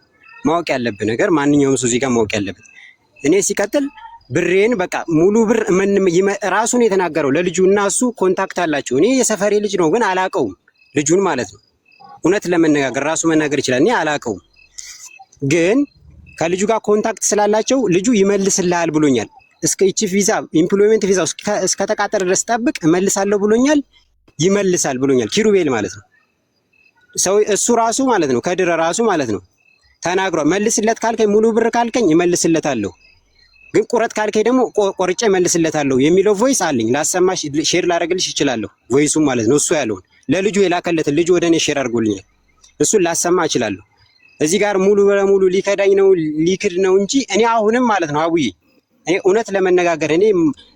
ማወቅ ያለብህ ነገር ማንኛውም ሰው እዚህ ጋር ማወቅ ያለበት እኔ ሲቀጥል ብሬን በቃ ሙሉ ብር ራሱን የተናገረው ለልጁ እና እሱ ኮንታክት አላቸው። እኔ የሰፈሬ ልጅ ነው ግን አላቀውም ልጁን ማለት ነው። እውነት ለመነጋገር ራሱ መናገር ይችላል። እኔ አላቀውም ግን ከልጁ ጋር ኮንታክት ስላላቸው ልጁ ይመልስልሃል ብሎኛል። እስከ እቺ ቪዛ ኢምፕሎይመንት ቪዛ እስከ ተቃጠረ ድረስ ጠብቅ እመልሳለሁ ብሎኛል። ይመልሳል ብሎኛል ኪሩቤል ማለት ነው። ሰው እሱ ራሱ ማለት ነው ከድረ ራሱ ማለት ነው ተናግሯል። መልስለት ካልከኝ ሙሉ ብር ካልከኝ እመልስለታለሁ፣ ግን ቁረጥ ካልከኝ ደግሞ ቆርጬ እመልስለታለሁ የሚለው ቮይስ አለኝ። ላሰማሽ ሼር ላደርግልሽ እችላለሁ። ቮይሱ ማለት ነው እሱ ያለውን ለልጁ የላከለትን ልጁ ወደ እኔ ሼር አድርጎልኛል። እሱን ላሰማ እችላለሁ። እዚህ ጋር ሙሉ በሙሉ ሊከዳኝ ነው ሊክድ ነው እንጂ እኔ አሁንም ማለት ነው አቡዬ እኔ እውነት ለመነጋገር እኔ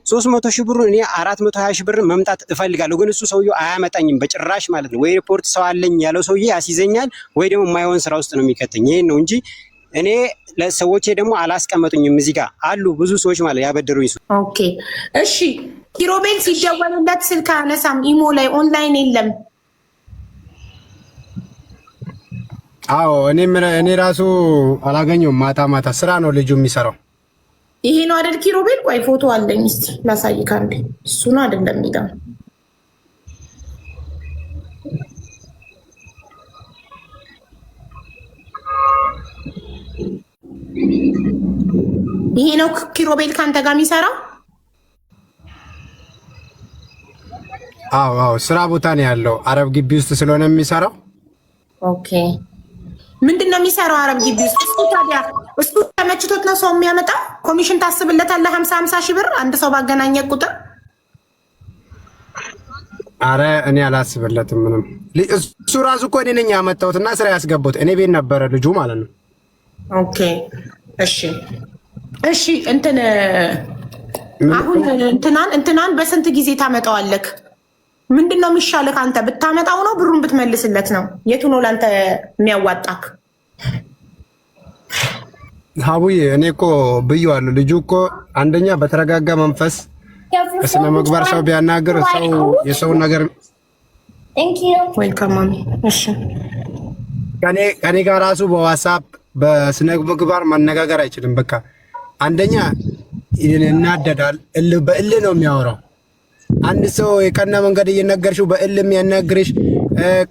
300,000 ብሩን እኔ 420,000 ብር መምጣት እፈልጋለሁ። ግን እሱ ሰውዬው አያመጣኝም በጭራሽ ማለት ነው። ወይ ሪፖርት ሰው አለኝ ያለው ሰውዬ ያስይዘኛል ወይ ደግሞ የማይሆን ስራ ውስጥ ነው የሚከተኝ። ይሄን ነው እንጂ እኔ ለሰዎቼ ደግሞ አላስቀመጡኝም። እዚህ ጋር አሉ ብዙ ሰዎች ማለት ያበደሩኝ ሰው። ኦኬ እሺ። ኪሮቤል ሲደወልለት ስልክ አነሳም፣ ኢሞ ላይ ኦንላይን የለም። አዎ እኔ ራሱ አላገኘውም። ማታ ስራ ነው ልጁ የሚሰራው። ይሄ ነው አይደል ኪሮቤል? ቆይ ፎቶ አለኝ እስቲ ላሳይህ አንዴ። እሱ ነው አይደለም የሚለው ይሄ ነው ኪሮቤል ካንተ ጋር የሚሰራው? አዎ ስራ ቦታ ነው ያለው። አረብ ግቢ ውስጥ ስለሆነ የሚሰራው። ኦኬ ምንድን ነው የሚሰራው አረብ ግቢ ውስጥ? እሱ ታዲያ እሱ ተመችቶት ነው ሰው የሚያመጣው? ኮሚሽን ታስብለታለህ 50,000 ብር አንድ ሰው ባገናኘ ቁጥር? አረ እኔ አላስብለትም ምንም። እሱ ራሱ እኮ እኔ ነኝ ያመጣሁትና ስራ ያስገቡት እኔ ቤት ነበረ ልጁ ማለት ነው። ኦኬ እሺ እሺ። እንትን አሁን እንትናን በስንት ጊዜ ታመጣዋለክ? ምንድነው የሚሻልክ? አንተ ብታመጣው ነው ብሩን ብትመልስለት ነው? የቱ ነው ላንተ የሚያዋጣክ? ሀቡዬ እኔ እኮ ብዬዋለሁ። ልጁ እኮ አንደኛ በተረጋጋ መንፈስ በስነ ምግባር ሰው ቢያናግር ሰው የሰውን ነገር ከኔ ጋር ራሱ በዋትስአፕ በስነ ምግባር ማነጋገር አይችልም። በቃ አንደኛ እናደዳል። በእል ነው የሚያወራው። አንድ ሰው የቀና መንገድ እየነገርሽው በእል የሚያናግርሽ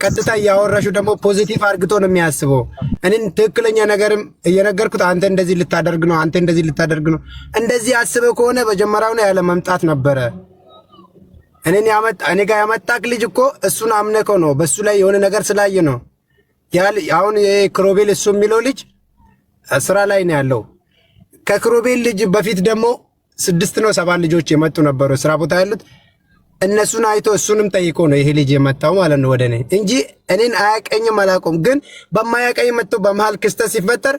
ቀጥታ እያወራሽው ደግሞ ፖዚቲቭ አርግቶ ነው የሚያስበው። እኔን ትክክለኛ ነገርም እየነገርኩት አንተ እንደዚህ ልታደርግ ነው፣ አንተ እንደዚህ ልታደርግ ነው። እንደዚህ አስበው ከሆነ በጀመራው ነው ያለ መምጣት ነበረ። እኔ ጋር ያመጣክ ልጅ እኮ እሱን አምነከው ነው፣ በሱ ላይ የሆነ ነገር ስላየ ነው። አሁን የክሮቤል እሱ የሚለው ልጅ ስራ ላይ ነው ያለው። ከክሮቤል ልጅ በፊት ደግሞ 6 ነው 7 ልጆች የመጡ ነበሩ ስራ ቦታ ያሉት። እነሱን አይቶ እሱንም ጠይቆ ነው ይሄ ልጅ የመጣው ማለት ነው ወደ እኔ እንጂ እኔን አያቀኝም አላውቅም። ግን በማያቀኝ መጥቶ በመሃል ክስተት ሲፈጠር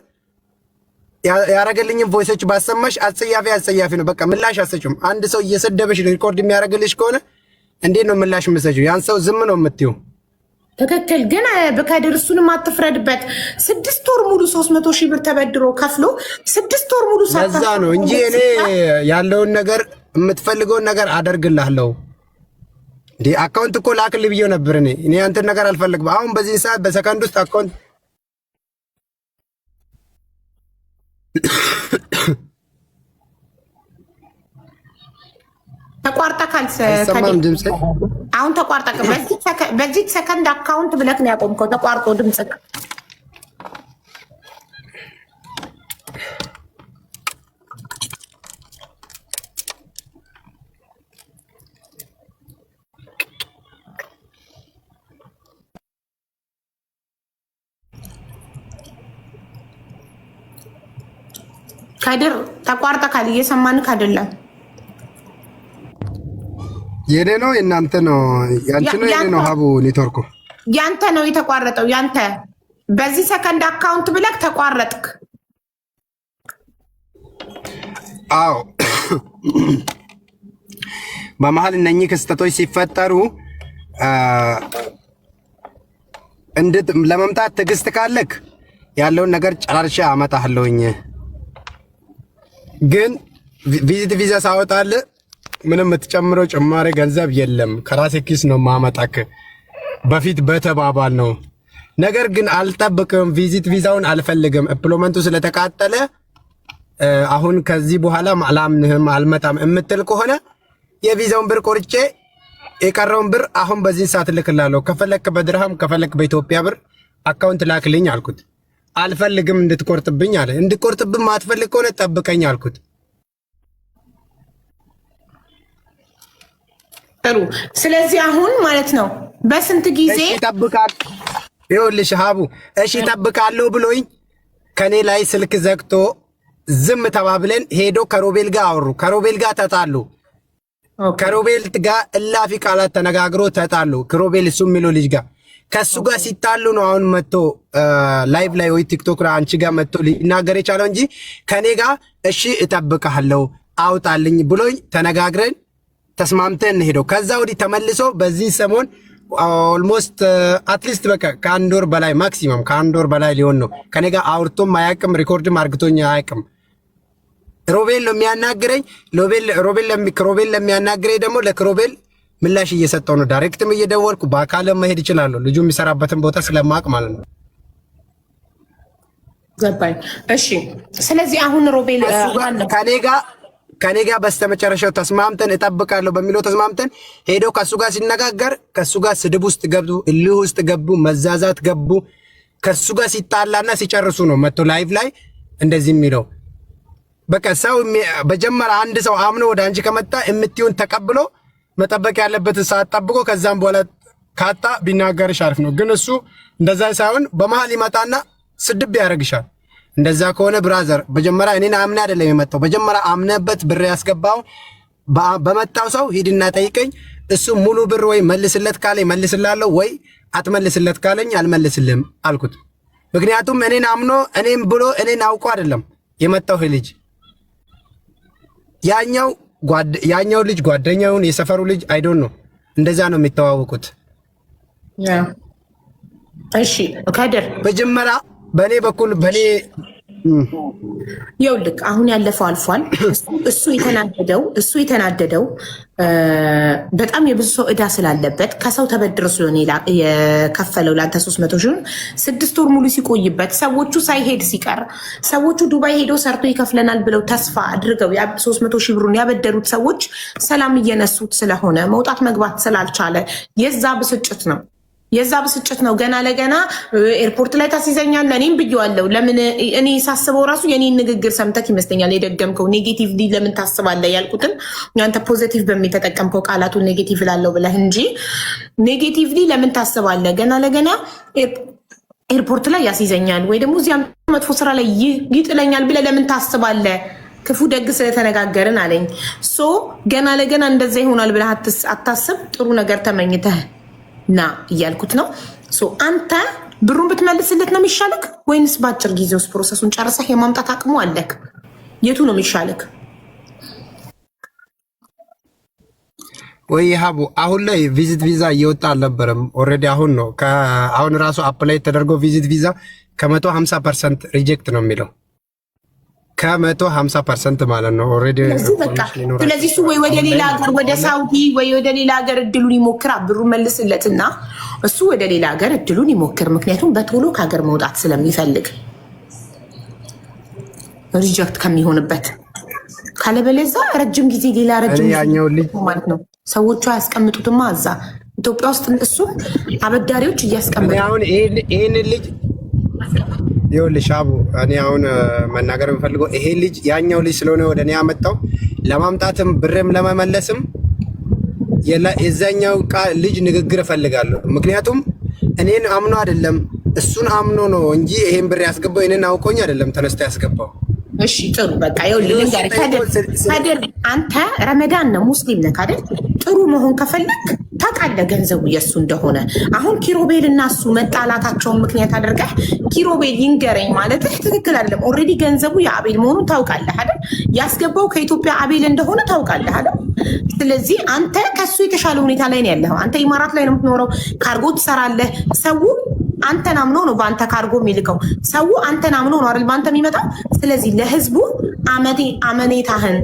ያረገልኝም ቮይሶች ባሰማሽ አጸያፊ ነው። በቃ ምላሽ አሰጭም። አንድ ሰው እየሰደበሽ ሪኮርድ የሚያረግልሽ ከሆነ እንዴት ነው ምላሽ የምትሰጪው? ያን ሰው ዝም ነው የምትይው። ትክክል። ግን በከድር እሱንም አትፍረድበት። 6 ወር ሙሉ 300 ሺህ ብር ተበድሮ ከፍሎ 6 ወር ሙሉ ለዛ ነው እንጂ እኔ ያለውን ነገር የምትፈልገውን ነገር አደርግልሃለሁ። አካውንት እኮ ላክልህ ብዬው ነበር። እኔ አንተን ነገር አልፈልግም። አሁን በዚህ ሰዓት በሰከንድ ውስጥ አካውንት ተቋርጠካል። አሁን ተቋርጠክ። በዚህ ሰከንድ አካውንት ብለክ ነው ያቆምከው። ተቋርጦ ድምጽክ ከድር ተቋርጠካል። እየሰማንክ አይደለም። የኔ ነው የእናንተ ነው? ያንቺ ነው የኔ ነው? ሀቡ ኔትወርኩ ያንተ ነው የተቋረጠው። ያንተ በዚህ ሰከንድ አካውንት ብለክ ተቋረጥክ። አዎ በመሀል እነኚህ ክስተቶች ሲፈጠሩ ለመምጣት ትዕግስት ካለክ ያለውን ነገር ጨራርሻ አመጣለሁኝ። ግን ቪዚት ቪዛ ሳወጣል ምንም የምትጨምረው ጭማሪ ገንዘብ የለም። ከራሴ ኪስ ነው ማመጣክ። በፊት በተባባል ነው። ነገር ግን አልጠብቅም። ቪዚት ቪዛውን አልፈልግም። ኤምፕሎይመንቱ ስለተቃጠለ አሁን ከዚህ በኋላ አላምንህም አልመጣም የምትል ከሆነ የቪዛውን ብር ቆርጬ የቀረውን ብር አሁን በዚህ ሰዓት ልክላለሁ። ከፈለክ በድርሃም ከፈለክ በኢትዮጵያ ብር አካውንት ላክልኝ አልኩት። አልፈልግም እንድትቆርጥብኝ አለ። እንድትቆርጥብኝ ማትፈልግ ከሆነ ጠብቀኝ አልኩት። ጥሩ። ስለዚህ አሁን ማለት ነው በስንት ጊዜ ይጠብቃል? ይኸውልሽ ሀቡ እሺ እጠብቃለሁ ብሎኝ ከኔ ላይ ስልክ ዘግቶ ዝም ተባብለን ሄዶ ከሮቤል ጋር አወሩ። ከሮቤል ጋር ተጣሉ። ከሮቤል ጋር እላፊ ቃላት ተነጋግሮ ተጣሉ። ከሮቤል እሱ የሚለው ልጅ ጋር ከሱ ጋር ሲጣሉ ነው አሁን መጥቶ ላይቭ ላይ ወይ ቲክቶክ ላይ አንቺ ጋር መጥቶ ሊናገር የቻለው እንጂ ከኔ ጋር እሺ እጠብቅሃለሁ አውጣልኝ ብሎኝ ተነጋግረን ተስማምተን ሄደው ከዛ ወዲህ ተመልሶ በዚህ ሰሞን ኦልሞስት አትሊስት በቃ ከአንድ ወር በላይ ማክሲመም ከአንድ ወር በላይ ሊሆን ነው ከኔ ጋር አውርቶም አያውቅም። ሪኮርድም አርግቶኝ አያውቅም። ሮቤል ነው የሚያናግረኝ። ሮቤል ለሚያናግረኝ ደግሞ ለክሮቤል ምላሽ እየሰጠው ነው። ዳይሬክትም እየደወልኩ በአካልም መሄድ ይችላል። ልጁ የሚሰራበትን ቦታ ስለማቅ ማለት ነው። ገባኝ። እሺ ስለዚህ አሁን ሮቤል ከኔ ጋር በስተመጨረሻው ተስማምተን እጠብቃለሁ በሚለው ተስማምተን ሄዶ ከሱ ጋር ሲነጋገር ከሱ ጋር ስድብ ውስጥ ገቡ፣ እልህ ውስጥ ገቡ፣ መዛዛት ገቡ። ከሱ ጋር ሲጣላና ሲጨርሱ ነው መጥቶ ላይቭ ላይ እንደዚህ የሚለው። በቃ ሰው በጀመረ አንድ ሰው አምኖ ወደ አንቺ ከመጣ እምትዩን ተቀብሎ መጠበቅ ያለበትን ሰዓት ጠብቆ ከዛም በኋላ ካጣ ቢናገርሽ አሪፍ ነው። ግን እሱ እንደዛ ሳይሆን በመሃል ይመጣና ስድብ ያደርግሻል። እንደዛ ከሆነ ብራዘር በጀመራ እኔን አምነ አይደለም የመጣው። በጀመራ አምነበት ብር ያስገባው በመጣው ሰው ሂድና ጠይቀኝ። እሱ ሙሉ ብር ወይ መልስለት ካለኝ መልስላለሁ፣ ወይ አትመልስለት ካለኝ አልመልስልህም አልኩት። ምክንያቱም እኔን አምኖ እኔም ብሎ እኔን አውቆ አይደለም የመጣው ልጅ። ያኛው ልጅ ጓደኛውን የሰፈሩ ልጅ አይዶን ነው፣ እንደዛ ነው የሚተዋወቁት። እሺ ከድር መጀመሪያ በእኔ በኩል ይኸውልህ አሁን ያለፈው አልፏል። እሱ የተናደደው በጣም የብዙ ሰው ዕዳ ስላለበት ከሰው ተበድሮ ስለሆነ የከፈለው ለአንተ 300 ሺህ 6 ወር ሙሉ ሲቆይበት ሰዎቹ ሳይሄድ ሲቀር ሰዎቹ ዱባይ ሄደው ሰርቶ ይከፍለናል ብለው ተስፋ አድርገው 300 ሺህ ብሩን ያበደሩት ሰዎች ሰላም እየነሱት ስለሆነ መውጣት መግባት ስላልቻለ የዛ ብስጭት ነው። ገና ለገና ኤርፖርት ላይ ታስይዘኛለህ። እኔም ብዬዋለሁ። ለምን እኔ ሳስበው ራሱ የኔን ንግግር ሰምተክ ይመስለኛል የደገምከው። ኔጌቲቭሊ ለምን ታስባለህ ያልኩትን ያንተ ፖዘቲቭ በሚተጠቀምከው ቃላቱን ኔጌቲቭ ላለው ብለህ እንጂ ኔጌቲቭሊ ለምን ታስባለህ? ገና ለገና ኤርፖርት ላይ ያስይዘኛል ወይ ደግሞ እዚያም መጥፎ ስራ ላይ ይጥለኛል ብለህ ለምን ታስባለህ? ክፉ ደግ ስለተነጋገርን አለኝ። ሶ ገና ለገና እንደዛ ይሆናል ብለህ አታስብ። ጥሩ ነገር ተመኝተህ ና እያልኩት ነው። አንተ ብሩን ብትመልስለት ነው የሚሻልክ ወይንስ በአጭር ጊዜ ውስጥ ፕሮሰሱን ጨርሰህ የማምጣት አቅሙ አለክ? የቱ ነው የሚሻልክ? ወይ ሀቡ አሁን ላይ ቪዚት ቪዛ እየወጣ አልነበረም። ኦልሬዲ አሁን ነው አሁን ራሱ አፕላይ ተደርጎ ቪዚት ቪዛ ከ150% ሪጀክት ነው የሚለው ከ150% ማለት ነው ኦልሬዲ። ስለዚህ እሱ ወይ ወደ ሌላ ሀገር ወደ ሳውዲ ወይ ወደ ሌላ ሀገር እድሉን ይሞክር። ብሩ መልስለትና እሱ ወደ ሌላ ሀገር እድሉን ይሞክር። ምክንያቱም በቶሎ ከሀገር መውጣት ስለሚፈልግ ሪጀክት ከሚሆንበት ካለበለዛ ረጅም ጊዜ ሌላ ረጅም ማለት ነው። ሰዎቹ አያስቀምጡትማ እዛ ኢትዮጵያ ውስጥ እሱ አበዳሪዎች እያስቀምጡ አሁን ይሄን ልጅ ይኸውልሽ አቡ እኔ አሁን መናገር የምፈልገው ይሄ ልጅ ያኛው ልጅ ስለሆነ ወደ እኔ ያመጣው ለማምጣትም ብርም ለመመለስም የዛኛው ልጅ ንግግር እፈልጋለሁ። ምክንያቱም እኔን አምኖ አይደለም እሱን አምኖ ነው እንጂ ይሄን ብር ያስገባው እኔን አውቆኝ አይደለም ተነስቶ ያስገባው። እሺ ጥሩ በቃ ይኸውልህ ካደር አንተ ረመዳን ነው ሙስሊም ነህ አይደል? ጥሩ መሆን ከፈለክ ታውቃለህ ገንዘቡ የእሱ እንደሆነ። አሁን ኪሮቤል እና እሱ መጣላታቸውን ምክንያት አድርገህ ኪሮቤል ይንገረኝ ማለት ትክክል አይደለም። ኦልሬዲ ገንዘቡ የአቤል መሆኑን ታውቃለህ አይደል? ያስገባው ከኢትዮጵያ አቤል እንደሆነ ታውቃለህ አይደል? ስለዚህ አንተ ከሱ የተሻለ ሁኔታ ላይ ነው ያለኸው። አንተ ኢማራት ላይ ነው የምትኖረው፣ ካርጎ ትሰራለህ። ሰው አንተን አምኖ ነው በአንተ ካርጎ የሚልከው። ሰው አንተን አምኖ ነው አይደል በአንተ የሚመጣው። ስለዚህ ለህዝቡ አመኔታህን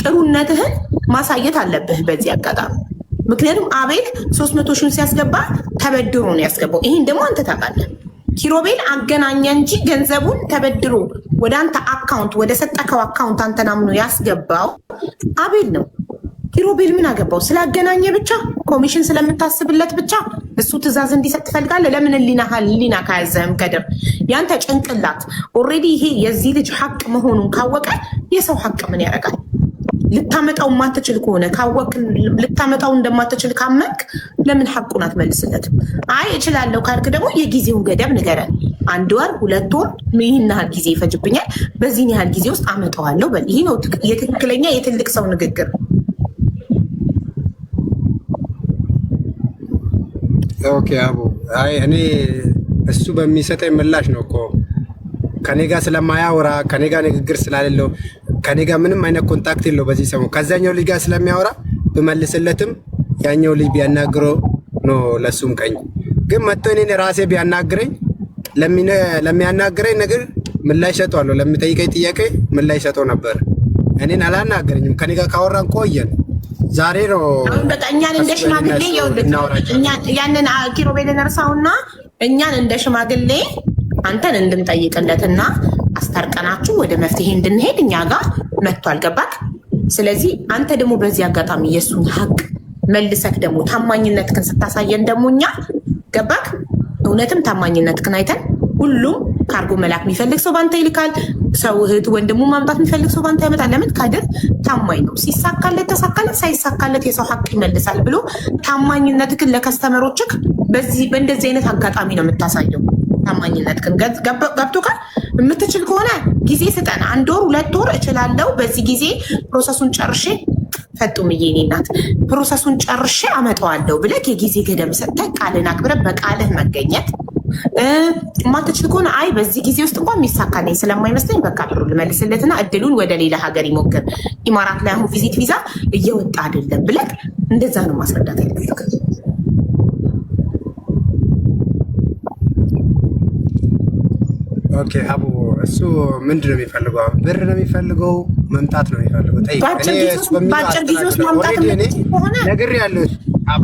ጥሩነትህን ማሳየት አለብህ በዚህ አጋጣሚ። ምክንያቱም አቤል 300 ሺህ ሲያስገባ ተበድሮ ነው ያስገባው። ይህን ደግሞ አንተ ታውቃለህ። ኪሮቤል አገናኘ እንጂ ገንዘቡን ተበድሮ ወደ አንተ አካውንት ወደ ሰጠከው አካውንት አንተን አምኖ ያስገባው አቤል ነው። ኪሮቤል ምን አገባው? ስላገናኘ ብቻ ኮሚሽን ስለምታስብለት ብቻ እሱ ትዕዛዝ እንዲሰጥ ትፈልጋለህ? ለምን ሊና ካያዘህም ከድር ያንተ ጭንቅላት ኦልሬዲ ይሄ የዚህ ልጅ ሀቅ መሆኑን ካወቀ የሰው ሀቅ ምን ያደርጋል? ልታመጣው ማትችል ከሆነ ካወቅ ልታመጣው እንደማትችል ካመንክ ለምን ሐቁን አትመልስለትም? አይ እችላለሁ ካልክ ደግሞ የጊዜውን ገደብ ንገረን። 1 ወር 2 ወር ይህን ያህል ጊዜ ይፈጅብኛል፣ በዚህን ያህል ጊዜ ውስጥ አመጣዋለሁ በል። ይህ ነው የትክክለኛ የትልቅ ሰው ንግግር። ኦኬ አቡ አይ እኔ እሱ በሚሰጠኝ ምላሽ ነው እኮ ከኔ ጋር ስለማያወራ ከኔ ጋር ንግግር ስላሌለው ከኔ ጋር ምንም አይነት ኮንታክት የለው በዚህ ሰሞን ከዛኛው ልጅ ጋር ስለሚያወራ ብመልስለትም ያኛው ልጅ ቢያናግረው ነው ለሱም ቀኝ። ግን መጥቶ እኔን ራሴ ቢያናግረኝ ለሚያናግረኝ ነገር ምላሽ ሰጠዋለሁ። ለሚጠይቀኝ ጥያቄ ምላሽ ሰጠው ነበር። እኔን አላናገረኝም። ከኔ ጋር ካወራን ቆየን። ዛሬ ነው በቃ እኛን እንደ ሽማግሌ ያንን ኪሮቤልን እርሳውና እኛን እንደ ሽማግሌ አንተን እንድንጠይቅለትና አስታርቀናችሁ ወደ መፍትሄ እንድንሄድ እኛ ጋር መጥቷል። ገባክ? ስለዚህ አንተ ደግሞ በዚህ አጋጣሚ የእሱን ሀቅ መልሰክ ደግሞ ታማኝነትክን ስታሳየን ደግሞ እኛ ገባክ? እውነትም ታማኝነትክን አይተን ሁሉም ካርጎ መላክ የሚፈልግ ሰው ባንተ ይልካል። ሰው እህት ወንድሙ ማምጣት የሚፈልግ ሰው ባንተ ያመጣል። ለምን? ካድር ታማኝ ነው። ሲሳካለት ተሳካለት፣ ሳይሳካለት የሰው ሀቅ ይመልሳል ብሎ ታማኝነትክን ለከስተመሮችክ በእንደዚህ አይነት አጋጣሚ ነው የምታሳየው። ታማኝነትክን ገብቶካል? የምትችል ከሆነ ጊዜ ስጠን። 1 ወር 2 ወር እችላለሁ፣ በዚህ ጊዜ ፕሮሰሱን ጨርሼ ፈጡምዬ የኔ እናት ፕሮሰሱን ጨርሼ አመጣዋለሁ ብለህ የጊዜ ገደብ ሰጥተህ ቃልን አክብረህ በቃልህ መገኘት ማትችል ከሆነ አይ በዚህ ጊዜ ውስጥ እንኳን የሚሳካልኝ ስለማይመስለኝ በቃ ብሩ ልመልስለትና እድሉን ወደ ሌላ ሀገር ይሞክር። ኢማራት ላይ አሁን ቪዚት ቪዛ እየወጣ አይደለም ብለህ እንደዛ ነው ማስረዳት ያለብህ። ኦኬ አቡ እሱ ምንድነው የሚፈልገው? ብር ነው የሚፈልገው? መምጣት ነው የሚፈልገው? በአጭር ጊዜ ውስጥ ማምጣት ከሆነ ነግሬያለሁ።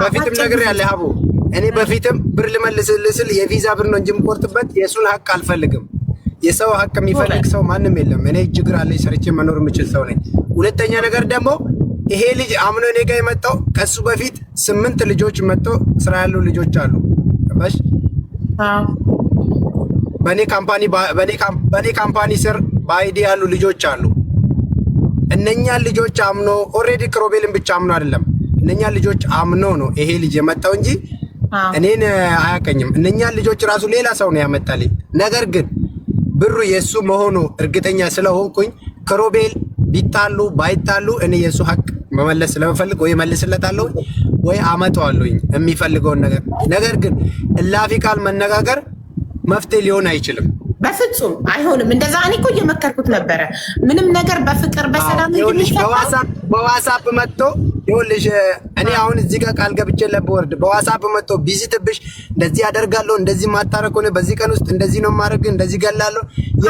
በፊትም ነግሬያለሁ አቡ እኔ በፊትም ብር ልመልስልህ ስል የቪዛ ብር ነው እንጂ የምቆርጥበት የእሱን ሀቅ አልፈልግም። የሰው ሀቅ የሚፈልግ ሰው ማንም የለም። እኔ ችግር አለኝ፣ ሰርቼ መኖር የምችል ሰው ነኝ። ሁለተኛ ነገር ደግሞ ይሄ ልጅ አምኖ እኔ ጋ የመጣው ከሱ በፊት 8 ልጆች መጥቶ ስራ ያሉ ልጆች አሉ። ባሽ በኔ ካምፓኒ ስር በአይዲ ያሉ ልጆች አሉ። እነኛን ልጆች አምኖ ኦልሬዲ ክሮቤልን ብቻ አምኖ አይደለም እነኛን ልጆች አምኖ ነው ይሄ ልጅ የመጣው እንጂ እኔን አያቀኝም። እነኛን ልጆች ራሱ ሌላ ሰው ነው ያመጣልኝ። ነገር ግን ብሩ የሱ መሆኑ እርግጠኛ ስለሆንኩኝ ክሮቤል ቢጣሉ ባይጣሉ እኔ የሱ ሀቅ መመለስ ስለምፈልግ ወይ መልስለታለሁ ወይ አመጣዋለሁኝ የሚፈልገውን ነገር። ነገር ግን እላፊ ቃል መነጋገር መፍትሄ ሊሆን አይችልም። በፍጹም አይሆንም። እንደዛ እኔ እኮ እየመከርኩት ነበረ። ምንም ነገር በፍቅር በሰላም በዋትስአፕ መጥቶ ይኸውልሽ እኔ አሁን እዚህ ጋር ቃል ገብቼ ለበወርድ በዋትስአፕ መጥቶ ቢዚትብሽ እንደዚህ ያደርጋለሁ እንደዚህ ማታረቅ ሆነ በዚህ ቀን ውስጥ እንደዚህ ነው ማድረግ እንደዚህ ገላለሁ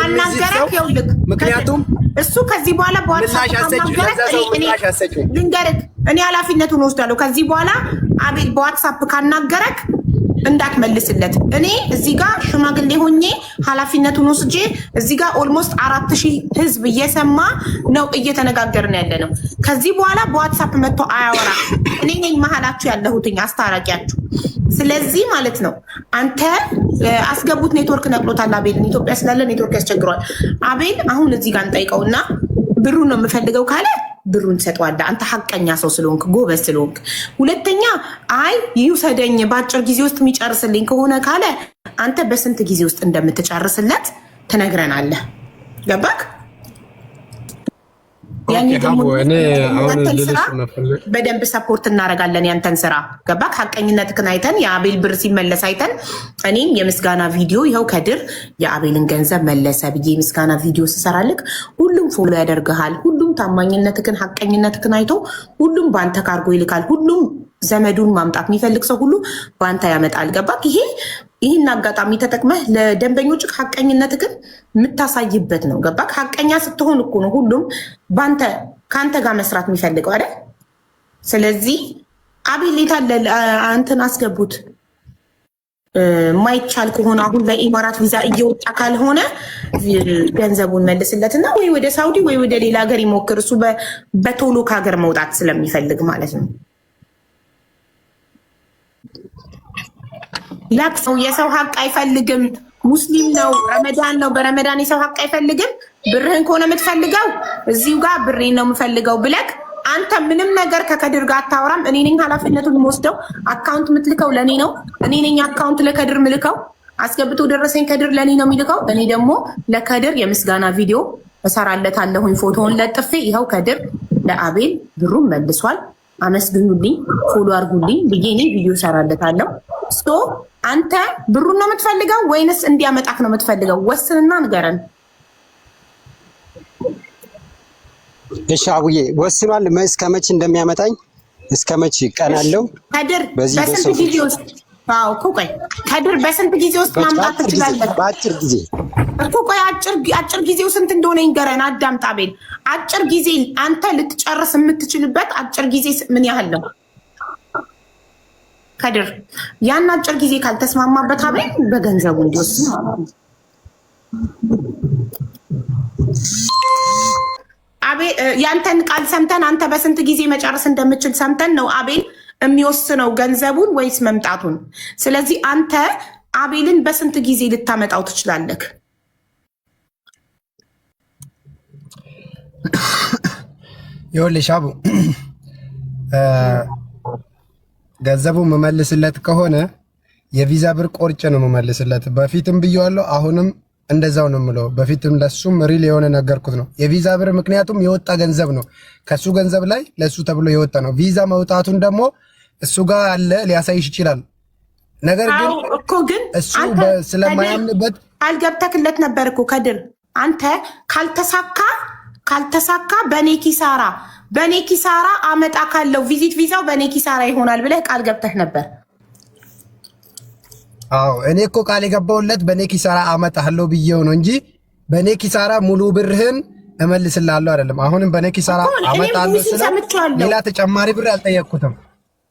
አናገረክ። ይኸውልህ ምክንያቱም እሱ ከዚህ በኋላ ልንገርህ እኔ ኃላፊነቱን ወስዳለሁ። ከዚህ በኋላ አቤል በዋትስአፕ ካናገረክ እንዳትመልስለት። እኔ እዚህ ጋር ሽማግሌ ሆኜ ኃላፊነቱን ወስጄ እዚህ ጋር ኦልሞስት 4000 ህዝብ እየሰማ ነው እየተነጋገርን ያለ ነው። ከዚህ በኋላ በዋትስአፕ መጥቶ አያወራ። እኔ ነኝ መሀላችሁ ያለሁትኝ አስታራቂያችሁ። ስለዚህ ማለት ነው አንተ አስገቡት። ኔትወርክ ነቅሎታል አቤልን። ኢትዮጵያ ስላለ ኔትወርክ ያስቸግሯል። አቤል አሁን እዚህ ጋር እንጠይቀውና ብሩ ነው የምፈልገው ካለ ብሩን ትሰጠዋለህ። አንተ ሐቀኛ ሰው ስለሆንክ ጎበዝ ስለሆንክ። ሁለተኛ አይ ይውሰደኝ በአጭር ጊዜ ውስጥ የሚጨርስልኝ ከሆነ ካለ አንተ በስንት ጊዜ ውስጥ እንደምትጨርስለት ትነግረናለህ። ገባክ? ያኔ ደግሞ በደንብ ሰፖርት እናደርጋለን ያንተን ስራ። ገባክ? ሐቀኝነትህን አይተን የአቤል ብር ሲመለስ አይተን እኔም የምስጋና ቪዲዮ ይኸው ከድር የአቤልን ገንዘብ መለሰ ብዬ የምስጋና ቪዲዮ ስሰራልክ ሁሉም ፎሎ ያደርግሃል። ሁሉም ታማኝነትህን ሐቀኝነትህን አይቶ ሁሉም በአንተ ካርጎ ይልካል። ሁሉም ዘመዱን ማምጣት የሚፈልግ ሰው ሁሉ በአንተ ያመጣል። ገባክ? ይህን አጋጣሚ ተጠቅመህ ለደንበኞች ሐቀኝነትህን የምታሳይበት ነው። ገባክ? ሐቀኛ ስትሆን እኮ ነው ሁሉም ከአንተ ጋር መስራት የሚፈልገው አይደል? ስለዚህ አቤል የታለ አንተን አስገቡት። ማይቻል ከሆነ አሁን በኢማራት ቪዛ እየወጣ ካልሆነ ገንዘቡን መልስለትና ወይ ወደ ሳውዲ ወይ ወደ ሌላ ሀገር ይሞክር። እሱ በቶሎ ከሀገር መውጣት ስለሚፈልግ ማለት ነው። ላክ ሰው የሰው ሀቅ አይፈልግም። ሙስሊም ነው፣ ረመዳን ነው። በረመዳን የሰው ሀቅ አይፈልግም። ብርህን ከሆነ የምትፈልገው እዚሁ ጋር ብሬን ነው የምፈልገው ብለክ አንተ ምንም ነገር ከከድር ጋር አታወራም። እኔ ነኝ ኃላፊነቱን የምወስደው። አካውንት የምትልከው ለእኔ ነው። እኔ ነኝ አካውንት ለከድር ምልከው። አስገብቶ ደረሰኝ ከድር ለእኔ ነው የሚልከው። እኔ ደግሞ ለከድር የምስጋና ቪዲዮ እሰራለታለሁኝ። ፎቶውን ለጥፌ ይኸው ከድር ለአቤል ብሩን መልሷል፣ አመስግኑልኝ፣ ፎሎ አርጉልኝ ብዬ እኔ ቪዲዮ እሰራለታለሁ። አንተ ብሩን ነው የምትፈልገው ወይንስ እንዲያመጣክ ነው የምትፈልገው? ወስንና ንገረን። እሺ አቡዬ ወስኗል። እስከ መቼ እንደሚያመጣኝ እስከ መቼ ቀን አለው? ከድር በስንት ጊዜ ውስጥ? አዎ እኮ ቆይ ከድር በስንት ጊዜ ውስጥ ማምጣት ትችላለህ? በአጭር ጊዜ እኮ ቆይ አጭር ጊዜው ስንት እንደሆነ ይንገረን። አዳምጥ አቤል፣ አጭር ጊዜ አንተ ልትጨርስ የምትችልበት አጭር ጊዜ ምን ያህል ነው? ከድር ያን አጭር ጊዜ ካልተስማማበት አቤል በገንዘቡ እንዲወስድ ነው። አቤል ያንተን ቃል ሰምተን አንተ በስንት ጊዜ መጨረስ እንደምችል ሰምተን ነው አቤል የሚወስነው ገንዘቡን ወይስ መምጣቱን። ስለዚህ አንተ አቤልን በስንት ጊዜ ልታመጣው ትችላለህ? ይኸውልሽ አቡ ገንዘቡ መመልስለት ከሆነ የቪዛ ብር ቆርጬ ነው መመልስለት። በፊትም ብየዋለሁ፣ አሁንም እንደዛው ነው የምለው። በፊትም ለሱም ሪል የሆነ ነገርኩት ነው የቪዛ ብር፣ ምክንያቱም የወጣ ገንዘብ ነው ከሱ ገንዘብ ላይ ለሱ ተብሎ የወጣ ነው። ቪዛ መውጣቱን ደግሞ እሱ ጋር አለ ሊያሳይሽ ይችላል። ነገር ግን እኮ ግን እሱ ስለማያምንበት አልገብተክለት ነበር እኮ ከድር አንተ ካልተሳካ በኔ ኪሳራ አመጣ ካለው ቪዚት ቪዛው በኔ ኪሳራ ይሆናል ብለህ ቃል ገብተህ ነበር። አዎ እኔ እኮ ቃል የገባውለት በኔ ኪሳራ አመጣለሁ ብዬው ነው እንጂ በኔ ኪሳራ ሙሉ ብርህን እመልስልሃለሁ አይደለም። አሁንም በኔ ኪሳራ አመጣለሁ ስለ ሌላ ተጨማሪ ብር አልጠየቅኩትም።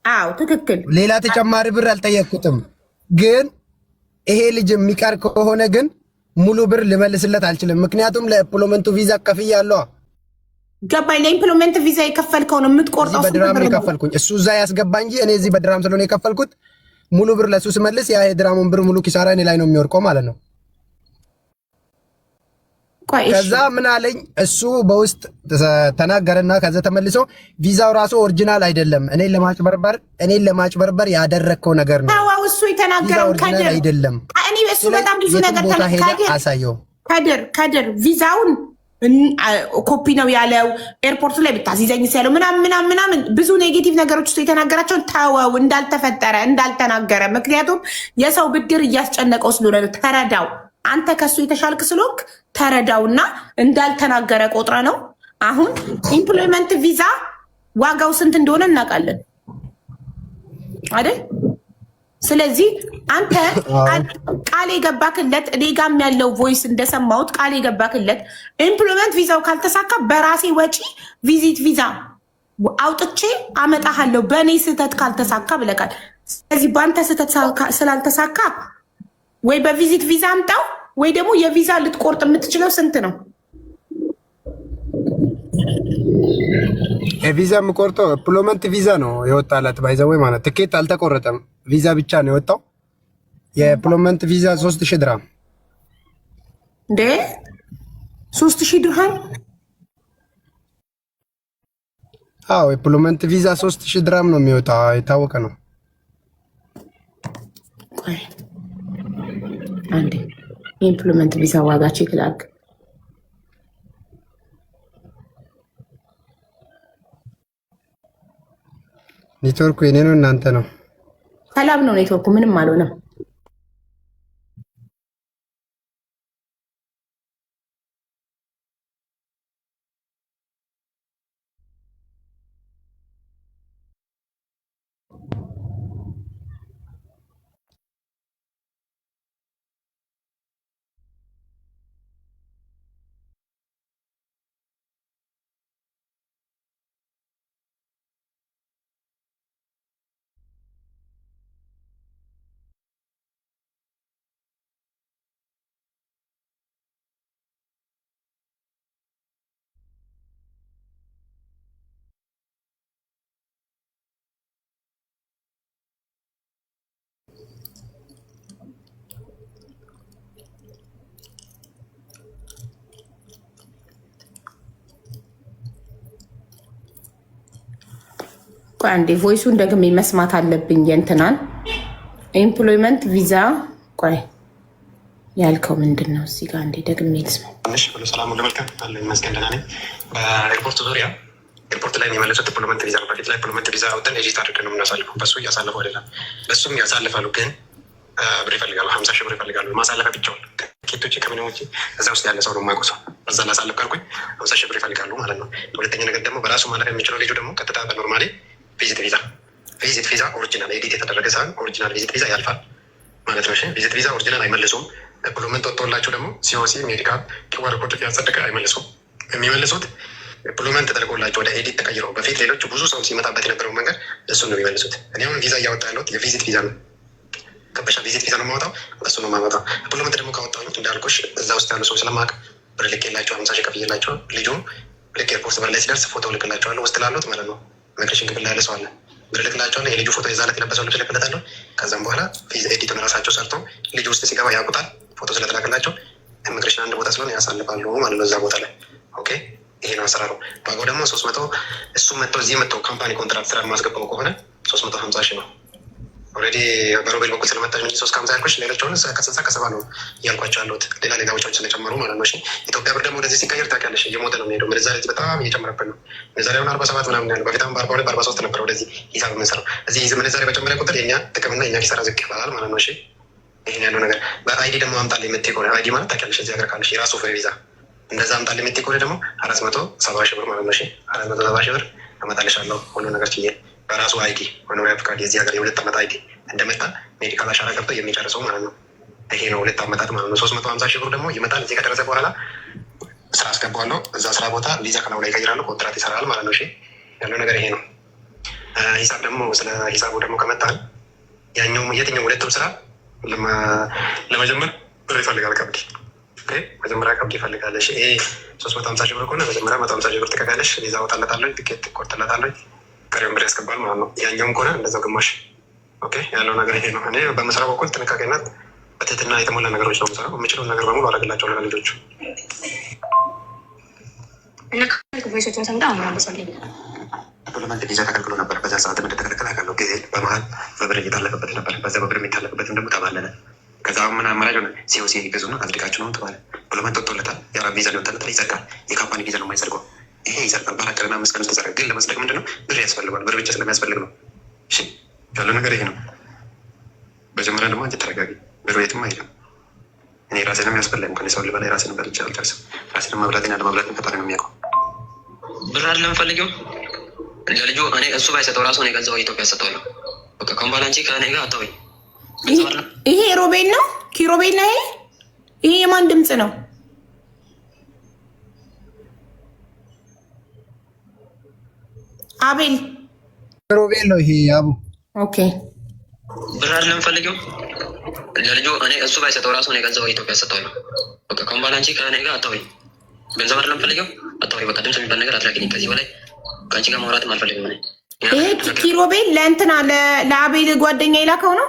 አዎ ትክክል፣ ሌላ ተጨማሪ ብር አልጠየቅኩትም። ግን ይሄ ልጅ የሚቀር ከሆነ ግን ሙሉ ብር ልመልስለት አልችልም። ምክንያቱም ለኢምፕሎይመንቱ ቪዛ ከፍያለሁ። ገባኝ። ለኢምፕሎይመንት ቪዛ የከፈልከው ነው የምትቆርጠው። በድራም ነው የከፈልኩኝ። እሱ እዛ ያስገባ እንጂ እኔ እዚህ በድራም ስለሆነ የከፈልኩት ሙሉ ብር ለሱ ስመልስ ያ የድራሙን ብር ሙሉ ኪሳራ እኔ ላይ ነው የሚወርቀው ማለት ነው። ከዛ ምን አለኝ እሱ በውስጥ ተናገረና ከዛ ተመልሶ ቪዛው ራሱ ኦሪጂናል አይደለም፣ እኔን ለማጭበርበር ያደረከው ነገር ነው። አዎ እሱ የተናገረው ከድር አይደለም። እኔ እሱ በጣም ብዙ ነገር አሳየው። ከድር ቪዛውን ኮፒ ነው ያለው። ኤርፖርቱ ላይ ብታስይዘኝ ያለው ምናምን ብዙ ኔጌቲቭ ነገሮች ውስጥ የተናገራቸውን ተወው፣ እንዳልተፈጠረ እንዳልተናገረ። ምክንያቱም የሰው ብድር እያስጨነቀው ስለሆነ ተረዳው። አንተ ከሱ የተሻልክ ስለሆንክ ተረዳውና እንዳልተናገረ ቆጥረ ነው። አሁን ኢምፕሎይመንት ቪዛ ዋጋው ስንት እንደሆነ እናውቃለን አይደል? ስለዚህ አንተ ቃል የገባክለት እኔ ጋም ያለው ቮይስ እንደሰማሁት ቃል የገባክለት ኢምፕሎይመንት ቪዛው ካልተሳካ በራሴ ወጪ ቪዚት ቪዛ አውጥቼ አመጣሃለሁ በእኔ ስህተት ካልተሳካ ብለካል። ስለዚህ በአንተ ስህተት ስላልተሳካ ወይ በቪዚት ቪዛ አምጣው ወይ ደግሞ የቪዛ ልትቆርጥ የምትችለው ስንት ነው? የቪዛ የምቆርጠው ኢምፕሎይመንት ቪዛ ነው የወጣላት ባይዘው ማለት ትኬት አልተቆረጠም፣ ቪዛ ብቻ ነው የወጣው። የኢምፕሎይመንት ቪዛ 3000 ድርሃም እንዴ 3000 ድርሃም? አዎ ኢምፕሎይመንት ቪዛ 3000 ድርሃም ነው የሚወጣው፣ የታወቀ ነው። አንዴ ኢምፕሎይመንት ቪዛ ዋጋ ቼክ ላድርግ። ኔትወርኩ የኔ ነው እናንተ ነው? ሰላም ነው ኔትወርኩ፣ ምንም አልሆነም። አንዴ ቮይሱን ደግሜ መስማት አለብኝ። የእንትናን ኤምፕሎይመንት ቪዛ ቆይ ያልከው ምንድን ነው? እዚህ ጋር አንዴ ደግሜ ልስማ። ሁሉ ሰላም ሁሉ መልካም አለ ይመስገን፣ ደህና ነኝ። በኤርፖርት ዙሪያ ኤርፖርት ላይ የሚመለሱት ኢምፕሎይመንት ቪዛ ነው። በፊት ላይ ኢምፕሎይመንት ቪዛ አውጥተን ኤጂት አድርገን ነው የምናሳልፈው። በሱ እያሳለፉ አይደለም፣ በሱም ያሳልፋሉ። ግን ብር ይፈልጋሉ፣ 50 ሺህ ብር ይፈልጋሉ። ማሳለፈ ብቻውን ኬቶች ከምንም ውጭ እዛ ውስጥ ያለ ሰው ነው የማውቀው ሰው እዛ ላሳልፍ ካልኩኝ 50 ሺህ ብር ይፈልጋሉ ማለት ነው። ሁለተኛ ነገር ደግሞ በራሱ ማለፍ የሚችለው ልጁ ደግሞ ቀጥታ በኖርማሊ ቪዚት ቪዛ ኦሪጂናል ኤዲት የተደረገ ሳይሆን ኦሪጂናል ቪዚት ቪዛ ያልፋል ማለት ነው። ቪዚት ቪዛ ኦሪጂናል አይመልሱም። ኢምፕሎይመንት ወጥቶላቸው ደግሞ ሲኦሲ ሜዲካል ኪዋር ኮድ ያጸደቀ አይመልሱም። የሚመልሱት ኢምፕሎይመንት ተደርጎላቸው ወደ ኤዲት ተቀይረው በፊት ሌሎች ብዙ ሰው ሲመጣበት የነበረው መንገድ እሱን ነው የሚመልሱት። እኔ አሁን ቪዛ እያወጣ ያለሁት የቪዚት ቪዛ ነው። ከበሻ ቪዚት ቪዛ ነው የማወጣው፣ በሱ ነው የማወጣው። ኢምፕሎይመንት ደግሞ ካወጣሁት እንዳልኩሽ እዛ ውስጥ ያሉ ሰው ስለማቅ ብር ልኬላቸው 50 ሺህ ከፍዬላቸው ልጁ ልክ ኤርፖርት በር ላይ ሲደርስ ፎቶ ልክላቸዋለሁ። ውስጥ ላሉት ማለት ነው ኢሚግሬሽን ክፍል ላይ ያለ ሰው አለ። ብር ልክላቸዋለሁ። የልጁ ፎቶ የዛለት የለበሰው ልብስ ልክለታለሁ። ከዛም በኋላ ኤዲቱን ራሳቸው ሰርተው ልጁ ውስጥ ሲገባ ያውቁታል። ፎቶ ስለተላክላቸው ኢሚግሬሽን አንድ ቦታ ስለሆነ ያሳልፋሉ ማለት ነው እዛ ቦታ ላይ። ኦኬ ይሄ ነው አሰራሩ። ዋጋው ደግሞ 300 እሱ መጥተው እዚህ መጥተው ካምፓኒ ኮንትራክት ስራ ማስገባው ከሆነ 350 ሺህ ነው። ኦልሬዲ በሮቤል በኩል ስለመጣች እንጂ 350 ያልኩሽ ሌሎች አሁን ከ60 ከ70 ነው እያልኳቸው ያሉት ሌላ ወጪዎች ስለጨመሩ ማለት ነው። እሺ ኢትዮጵያ ብር ደግሞ ወደዚህ ሲቀየር ታውቂያለሽ እየሞተ ነው የሚሄደው። ምንዛሬ በጣም እየጨመረብን ነው። ምንዛሬ አሁን 47 ምናምን ያለው በፊት 42 43 ነበር ወደዚህ ሂሳብ የምንሰራው። እዚህ ምንዛሬ በጨመረ ቁጥር የኛ ጥቅምና የኛ ኪሳራ ዝቅ ይባላል ማለት ነው። እሺ ይሄን ያለው ነገር በአይዲ ደግሞ አምጣልኝ የምትይ ከሆነ አይዲ ማለት ታውቂያለሽ እዚህ ሀገር ካለሽ የራሱ ፍሪ ቪዛ እንደዛ አምጣልኝ የምትይ ከሆነ ደግሞ 470 ሺህ ብር ማለት ነው። እሺ 470 ሺህ ብር አመጣልሻለሁ ሁሉ ነገር ችዬ በራሱ አይዲ መኖሪያ ፍቃድ የዚህ ሀገር የ2 ዓመት አይዲ እንደመጣ ሜዲካል አሻራ ገብቶ የሚጨርሰው ማለት ነው። ይሄ ነው 2 ዓመታት ማለት ነው። 350 ሺህ ብር ደግሞ ይመጣል። እዚህ ከደረሰ በኋላ ስራ አስገባዋለሁ። እዛ ስራ ቦታ ቪዛ ከላው ላይ ይቀይራሉ፣ ኮንትራት ይሰራል ማለት ነው። እሺ ያለው ነገር ይሄ ነው። ሂሳብ ደግሞ ስለ ሂሳቡ ደግሞ ከመጣል ያኛውም የትኛው ሁለቱም ስራ ለመጀመር ብር ይፈልጋል። ቀብድ መጀመሪያ ቀብድ ይፈልጋል። ይሄ 350 ሺህ ብር ከሆነ መጀመሪያ 150 ሺህ ብር ትከፍያለሽ። ቪዛ ወጣለታለች፣ ትኬት ትቆርጥለታለች፣ ቀሪውን ብር ያስገባል ማለት ነው። ያኛውም ከሆነ እንደዛው ግማሽ። ኦኬ ያለው ነገር ይሄ ነው። እኔ በምስራው በኩል ጥንቃቄና በትህትና የተሞላ ነገሮች ነው የምሰራው። የምችለውን ነገር በሙሉ አደርግላቸው ለልጆቹ። ዲፕሎማት ቪዛ ተከልክሎ ነበር። በዛ ሰዓት እንደተከለከለ አውቃለሁ። ጊዜ በመሀል በብር እየታለፈበት ነበር። በዛ በብር የሚታለፍበትም ደግሞ ተባለለ። ከዛ ምን አማራጭ ሆነ? ሲኦሲ ገዙና አጽድቃችሁ ነው ተባለ። ዲፕሎማት ወጥቶለታል። የአረብ ቪዛ ሊወጣለታል፣ ይጸድቃል። የካምፓኒ ቪዛ ነው የማይጸድቀው። ይሄ ይጸድቃል። በ4 ቀንና 5 ቀን ውስጥ ይጸድቃል። ግን ለመጽደቅ ምንድነው ብር ያስፈልጋል። ብር ብቻ ስለሚያስፈልግ ነው። እሺ ያለው ነገር ይሄ ነው። መጀመሪያ ደግሞ አንቺ ተረጋጊ። ብር የትም አይልም። እኔ ራሴንም ያስፈልግ እንኳን የሰው ልበላ ራሴን በልቼ አልጨርስም። ራሴንም መብላቴን አለመብላቴን ፈጣሪ ነው የሚያውቀው። ብር አይደለም ፈልጊው ለልጁ እኔ እሱ ባይሰጠው ራሱ እኔ ገንዘብ ኢትዮጵያ ሰጠዋለሁ። በቃ ኮምባላንቺ ከእኔ ጋር አታውኝ። ይሄ ሮቤል ነው ኪሮቤል ነው። ይሄ የማን ድምፅ ነው? አቤል ሮቤል ነው ይሄ አቡ። ኦኬ ብር አይደለም ፈልጊው ለልጁ እኔ እሱ ባይሰጠው ራሱ እኔ ገንዘብ ኢትዮጵያ ሰጠዋለሁ። በቃ ኮምባላንቺ ከእኔ ጋር አታውኝ። ገንዘብ አይደለም ፈልጊው አታውኝ። በቃ ድምፅ የሚባል ነገር አትላኪኝ ከዚህ በላይ ከአንቺ ጋር ማውራትም አልፈልግም። ይሄ ኪሮቤል ለእንትና ለአቤል ጓደኛ የላከው ነው።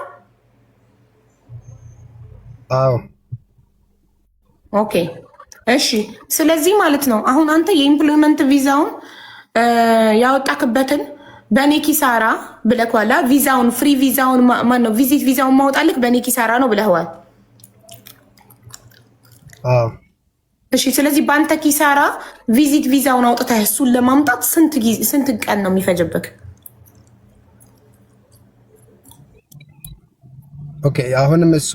አዎ ኦኬ እሺ። ስለዚህ ማለት ነው አሁን አንተ የኢምፕሎይመንት ቪዛውን ያወጣክበትን በኔ ኪሳራ ብለኳላ። ቪዛውን ፍሪ ቪዛውን ማን ነው ቪዚት ቪዛውን ማውጣልክ በኔ ኪሳራ ነው ብለዋል። አዎ እሺ። ስለዚህ በአንተ ኪሳራ ቪዚት ቪዛውን አውጥተህ እሱን ለማምጣት ስንት ቀን ነው የሚፈጅብክ? ኦኬ አሁንም እሱ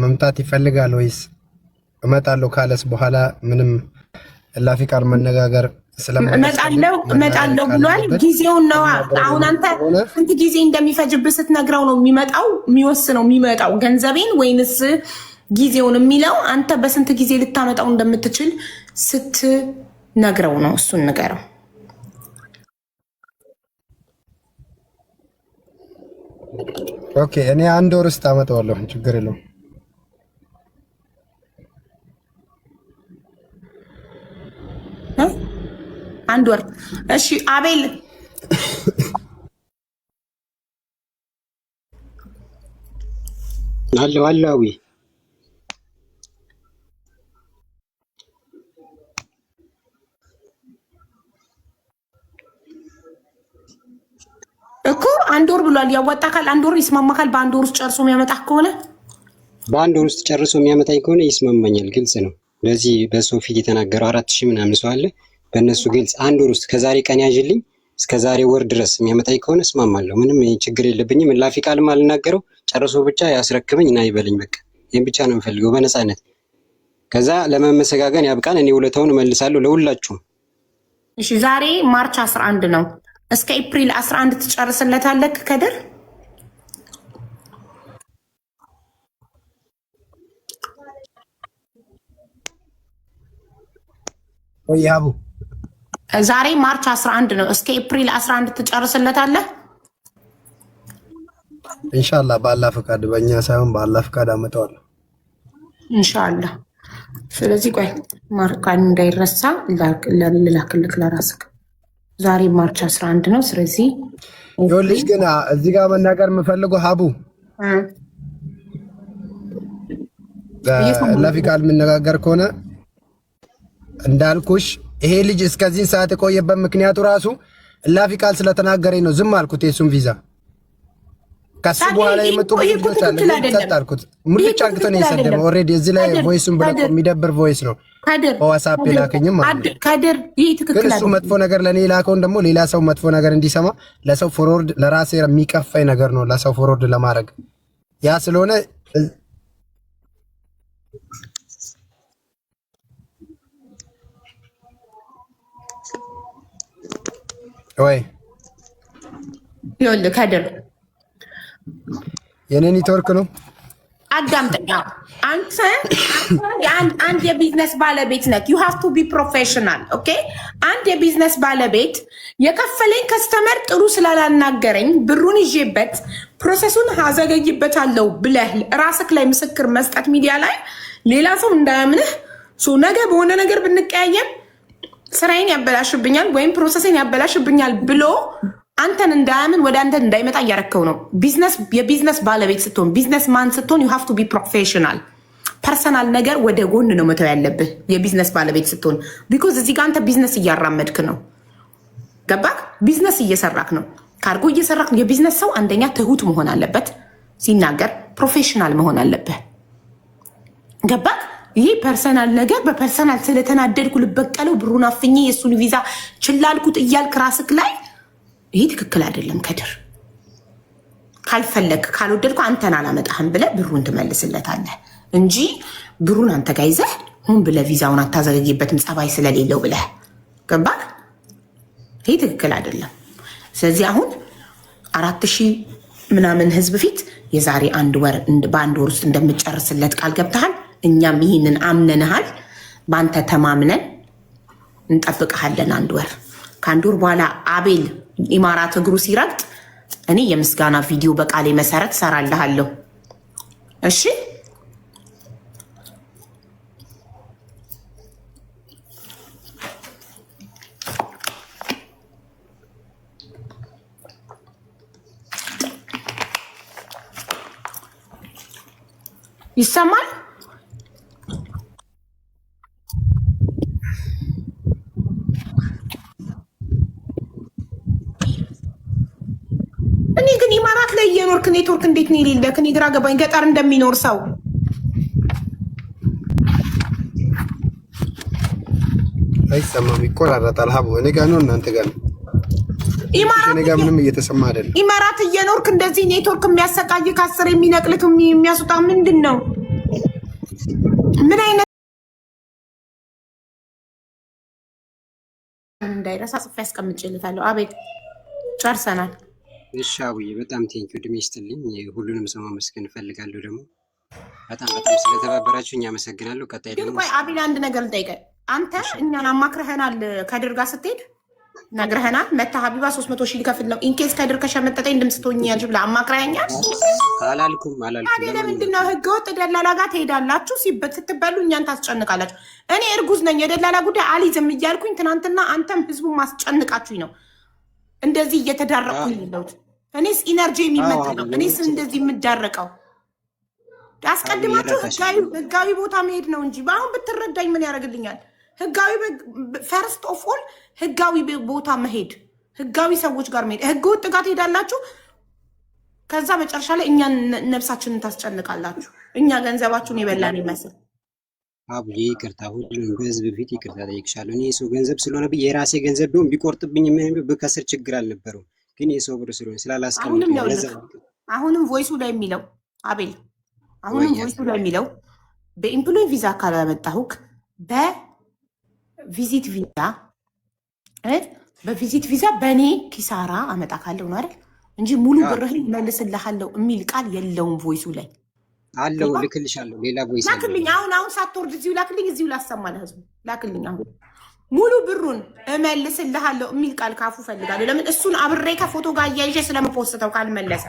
መምጣት ይፈልጋል ወይስ እመጣለሁ ካለስ በኋላ ምንም እላፊ ቃል መነጋገር እመጣለሁ ብሏል። ጊዜውን ነው አሁን አንተ ስንት ጊዜ እንደሚፈጅብህ ስትነግረው ነው የሚወስነው የሚመጣው ገንዘቤን ወይንስ ጊዜውን የሚለው አንተ በስንት ጊዜ ልታመጣው እንደምትችል ስትነግረው ነው። እሱን ንገረው። ኦኬ እኔ 1 ወር ውስጥ አመጣዋለሁ፣ ችግር የለውም። አንድ ወር እሺ። አቤል አለዊ እኮ 1 ወር ብሏል። ያዋጣካል። 1 ወር ይስማማካል። በ1 ወር ውስጥ ጨርሶ የሚያመጣ ከሆነ በ1 ወር ውስጥ ጨርሶ የሚያመጣኝ ከሆነ ይስማማኛል። ግልጽ ነው። በዚህ በሰው ፊት የተናገረው 4000 ምናምን ሰው አለ። በእነሱ ግልጽ 1 ወር ውስጥ ከዛሬ ቀን ያዥልኝ እስከ ዛሬ ወር ድረስ የሚያመጣኝ ከሆነ እስማማለሁ። ምንም ችግር የለብኝም። እላፊ ቃልም አልናገረው። ጨርሶ ብቻ ያስረክበኝ እና ይበለኝ። በቃ ይሄን ብቻ ነው የምፈልገው በነፃነት። ከዛ ለመመሰጋገን ያብቃን። እኔ ውለታውን እመልሳለሁ ለሁላችሁም። እሺ ዛሬ ማርች 11 ነው። እስከ ኤፕሪል 11 ትጨርስለታለህ ከድር? ወይ አቡ ዛሬ ማርች 11 ነው። እስከ ኤፕሪል 11 ትጨርስለታለህ ኢንሻአላህ። በአላህ ፈቃድ፣ በእኛ ሳይሆን በአላህ ፈቃድ አመጣዋለሁ ኢንሻአላህ። ስለዚህ ቆይ ማርካን እንዳይረሳ ልላክልክ ለራስህ። ዛሬ ማርች 11 ነው። ስለዚህ ይኸውልሽ ግን እዚህ ጋር መናገር የምፈልገው ሀቡ እላፊ ቃል የምነጋገር ከሆነ እንዳልኩሽ ይሄ ልጅ እስከዚህ ሰዓት የቆየበት ምክንያቱ ራሱ እላፊ ቃል ስለተናገረኝ ነው ዝም አልኩት። የሱን ቪዛ ከሱ በኋላ የመጡ ልጆች አለ ተጣጣልኩት ሙልጭ አንክቶን የሰደበ ኦሬዲ እዚህ ላይ ቮይሱን ብለቆ የሚደብር ቮይስ ነው በዋትስአፕ ላከኝም ማለት ካደር ይሄ ትክክል አይደለም። እሱ መጥፎ ነገር ለኔ ላከውን ደግሞ ሌላ ሰው መጥፎ ነገር እንዲሰማ ለሰው ፎርወርድ ለራሴ የሚቀፋይ ነገር ነው ለሰው ፎርወርድ ለማድረግ ያ ስለሆነ ወይ ይኸውልህ ካደር የኔ ኔትወርክ ነው አዳምጠኛ አንድ የቢዝነስ ባለቤት ነህ you have to be professional okay አንድ የቢዝነስ ባለቤት የከፈለኝ ከስተመር ጥሩ ስላላናገረኝ ብሩን ይዤበት ፕሮሰሱን አዘገይበታለሁ ብለህ ራስክ ላይ ምስክር መስጠት ሚዲያ ላይ ሌላ ሰው እንዳያምንህ ነገ በሆነ ነገር ብንቀያየም ስራዬን ያበላሽብኛል ወይም ፕሮሰስን ያበላሽብኛል ብሎ አንተን እንዳያምን ወደ አንተ እንዳይመጣ እያረከው ነው። የቢዝነስ ባለቤት ስትሆን ቢዝነስ ማን ስትሆን you have to be professional ፐርሰናል ነገር ወደ ጎን ነው መተው ያለብህ የቢዝነስ ባለቤት ስትሆን ቢኮዝ እዚህ ጋር አንተ ቢዝነስ እያራመድክ ነው። ገባክ? ቢዝነስ እየሰራክ ነው። ካርጎ እየሰራክ ነው። የቢዝነስ ሰው አንደኛ ትሁት መሆን አለበት፣ ሲናገር ፕሮፌሽናል መሆን አለበት። ገባክ? ይሄ ፐርሰናል ነገር በፐርሰናል ስለተናደድኩ ልበቀለው ብሩን አፍኜ የሱን ቪዛ ችላልኩት እያልክ ራስክ ላይ ይሄ ትክክል አይደለም። ከድር ካልፈለግ ካልወደድኩ አንተን አላመጣህም ብለህ ብሩን ትመልስለታለህ እንጂ ብሩን አንተ ጋር ይዘህ ሁን ብለህ ቪዛውን አታዘገይበትም ጸባይ ስለሌለው ብለህ ገባህ? ይሄ ትክክል አይደለም። ስለዚህ አሁን 4000 ምናምን ህዝብ ፊት የዛሬ በአንድ ወር ውስጥ እንደምጨርስለት ቃል ገብተሃል። እኛም ይህንን አምነንሃል። በአንተ ተማምነን እንጠብቅሃለን። አንድ ወር ከአንድ ወር በኋላ አቤል ኢማራት እግሩ ሲረግጥ እኔ የምስጋና ቪዲዮ በቃሌ መሰረት ሰራልሃለሁ። እሺ ይሰማል? እኔ ግን ኢማራት ላይ እየኖርክ ኔትወርክ እንዴት ነው የሌለህ? እኔ ግራ ገባኝ። ገጠር እንደሚኖር ሰው አይሰማም፣ ይቆራረጣል። ሀቡ እኔ ጋር ነው እናንተ ጋር ነው? እኔ ጋር ምንም እየተሰማ አይደለም። ኢማራት እየኖርክ እንደዚህ ኔትወርክ የሚያሰቃይ ከአስር የሚነቅልክ የሚያስወጣ ምንድን ነው? ምን አይነት እንዳይረሳ ጽፌ ያስቀምጬልታለሁ። አቤት ጨርሰናል። እሺ አቡዬ በጣም ቴንኪው እድሜ ይስጥልኝ። ሁሉንም ሰው ማመስገን እፈልጋለሁ። ደግሞ በጣም ስለተባበራችሁ እኛ አመሰግናለሁ። ቀጣይ ደግሞ ቆይ አቤል አንድ ነገር ልጠይቅህ። አንተ እኛን አማክረህናል፣ ከድር ጋር ስትሄድ ነግረህናል። መታ ሀቢባ 300,000 ሊከፍል ነው ኢንኬስ ከድር ከሸመጠጠኝ ድምፅ ትሆኛለሽ ብለህ አማክረኸኛል። አላልኩም። ታዲያ ለምንድን ነው ህገወጥ ደላላ ጋር ትሄዳላችሁ? ስትበሉ እኛን ታስጨንቃላችሁ። እኔ እርጉዝ ነኝ የደላላ ጉዳይ አልይዝም እያልኩኝ ትናንትና አንተም ህዝቡን ማስጨንቃችሁኝ ነው እንደዚህ እየተዳረቅኩኝ ያለሁት። እኔስ ኢነርጂ የሚመጥ ነው። እኔስ እንደዚህ የምዳረቀው አስቀድማችሁ ህጋዊ ቦታ መሄድ ነው እንጂ በአሁን ብትረዳኝ ምን ያደርግልኛል? ህጋዊ ፈርስት ኦፍ ኦል ህጋዊ ቦታ መሄድ፣ ህጋዊ ሰዎች ጋር መሄድ። ህገ ወጥ ጋር ትሄዳላችሁ፣ ከዛ መጨረሻ ላይ እኛን ነፍሳችንን ታስጨንቃላችሁ። እኛ ገንዘባችሁን የበላን ይመስል። አቡዬ ይቅርታ፣ ሁሉንም በህዝብ ፊት ይቅርታ ጠይቅሻለሁ። እኔ የሰው ገንዘብ ስለሆነ የራሴ ገንዘብ ቢሆን ቢቆርጥብኝ ብከስር ችግር አልነበረው፣ ግን የሰው ብር ስለሆነ ስላላስቀምጥ አሁንም ቮይሱ ላይ የሚለው አቤል፣ አሁንም ቮይሱ ላይ የሚለው በኢምፕሎይ ቪዛ ካላመጣሁክ በቪዚት ቪዛ በእኔ ኪሳራ አመጣ ካለው ነው አይደል እንጂ ሙሉ ብርህን መልስልሃለሁ የሚል ቃል የለውም ቮይሱ ላይ አለው። ልክልሻለሁ፣ ሌላ ቮይስ ላክልኝ። አሁን ሳትወርድ እዚሁ ላክልኝ፣ እዚሁ ላሰማ ለህዝቡ ላክልኝ። አሁን ሙሉ ብሩን እመልስልሃለሁ የሚል ቃል ካፉ ፈልጋለሁ። ለምን እሱን አብሬ ከፎቶ ጋር እያይዤ ስለምፖስተው ካልመለሰ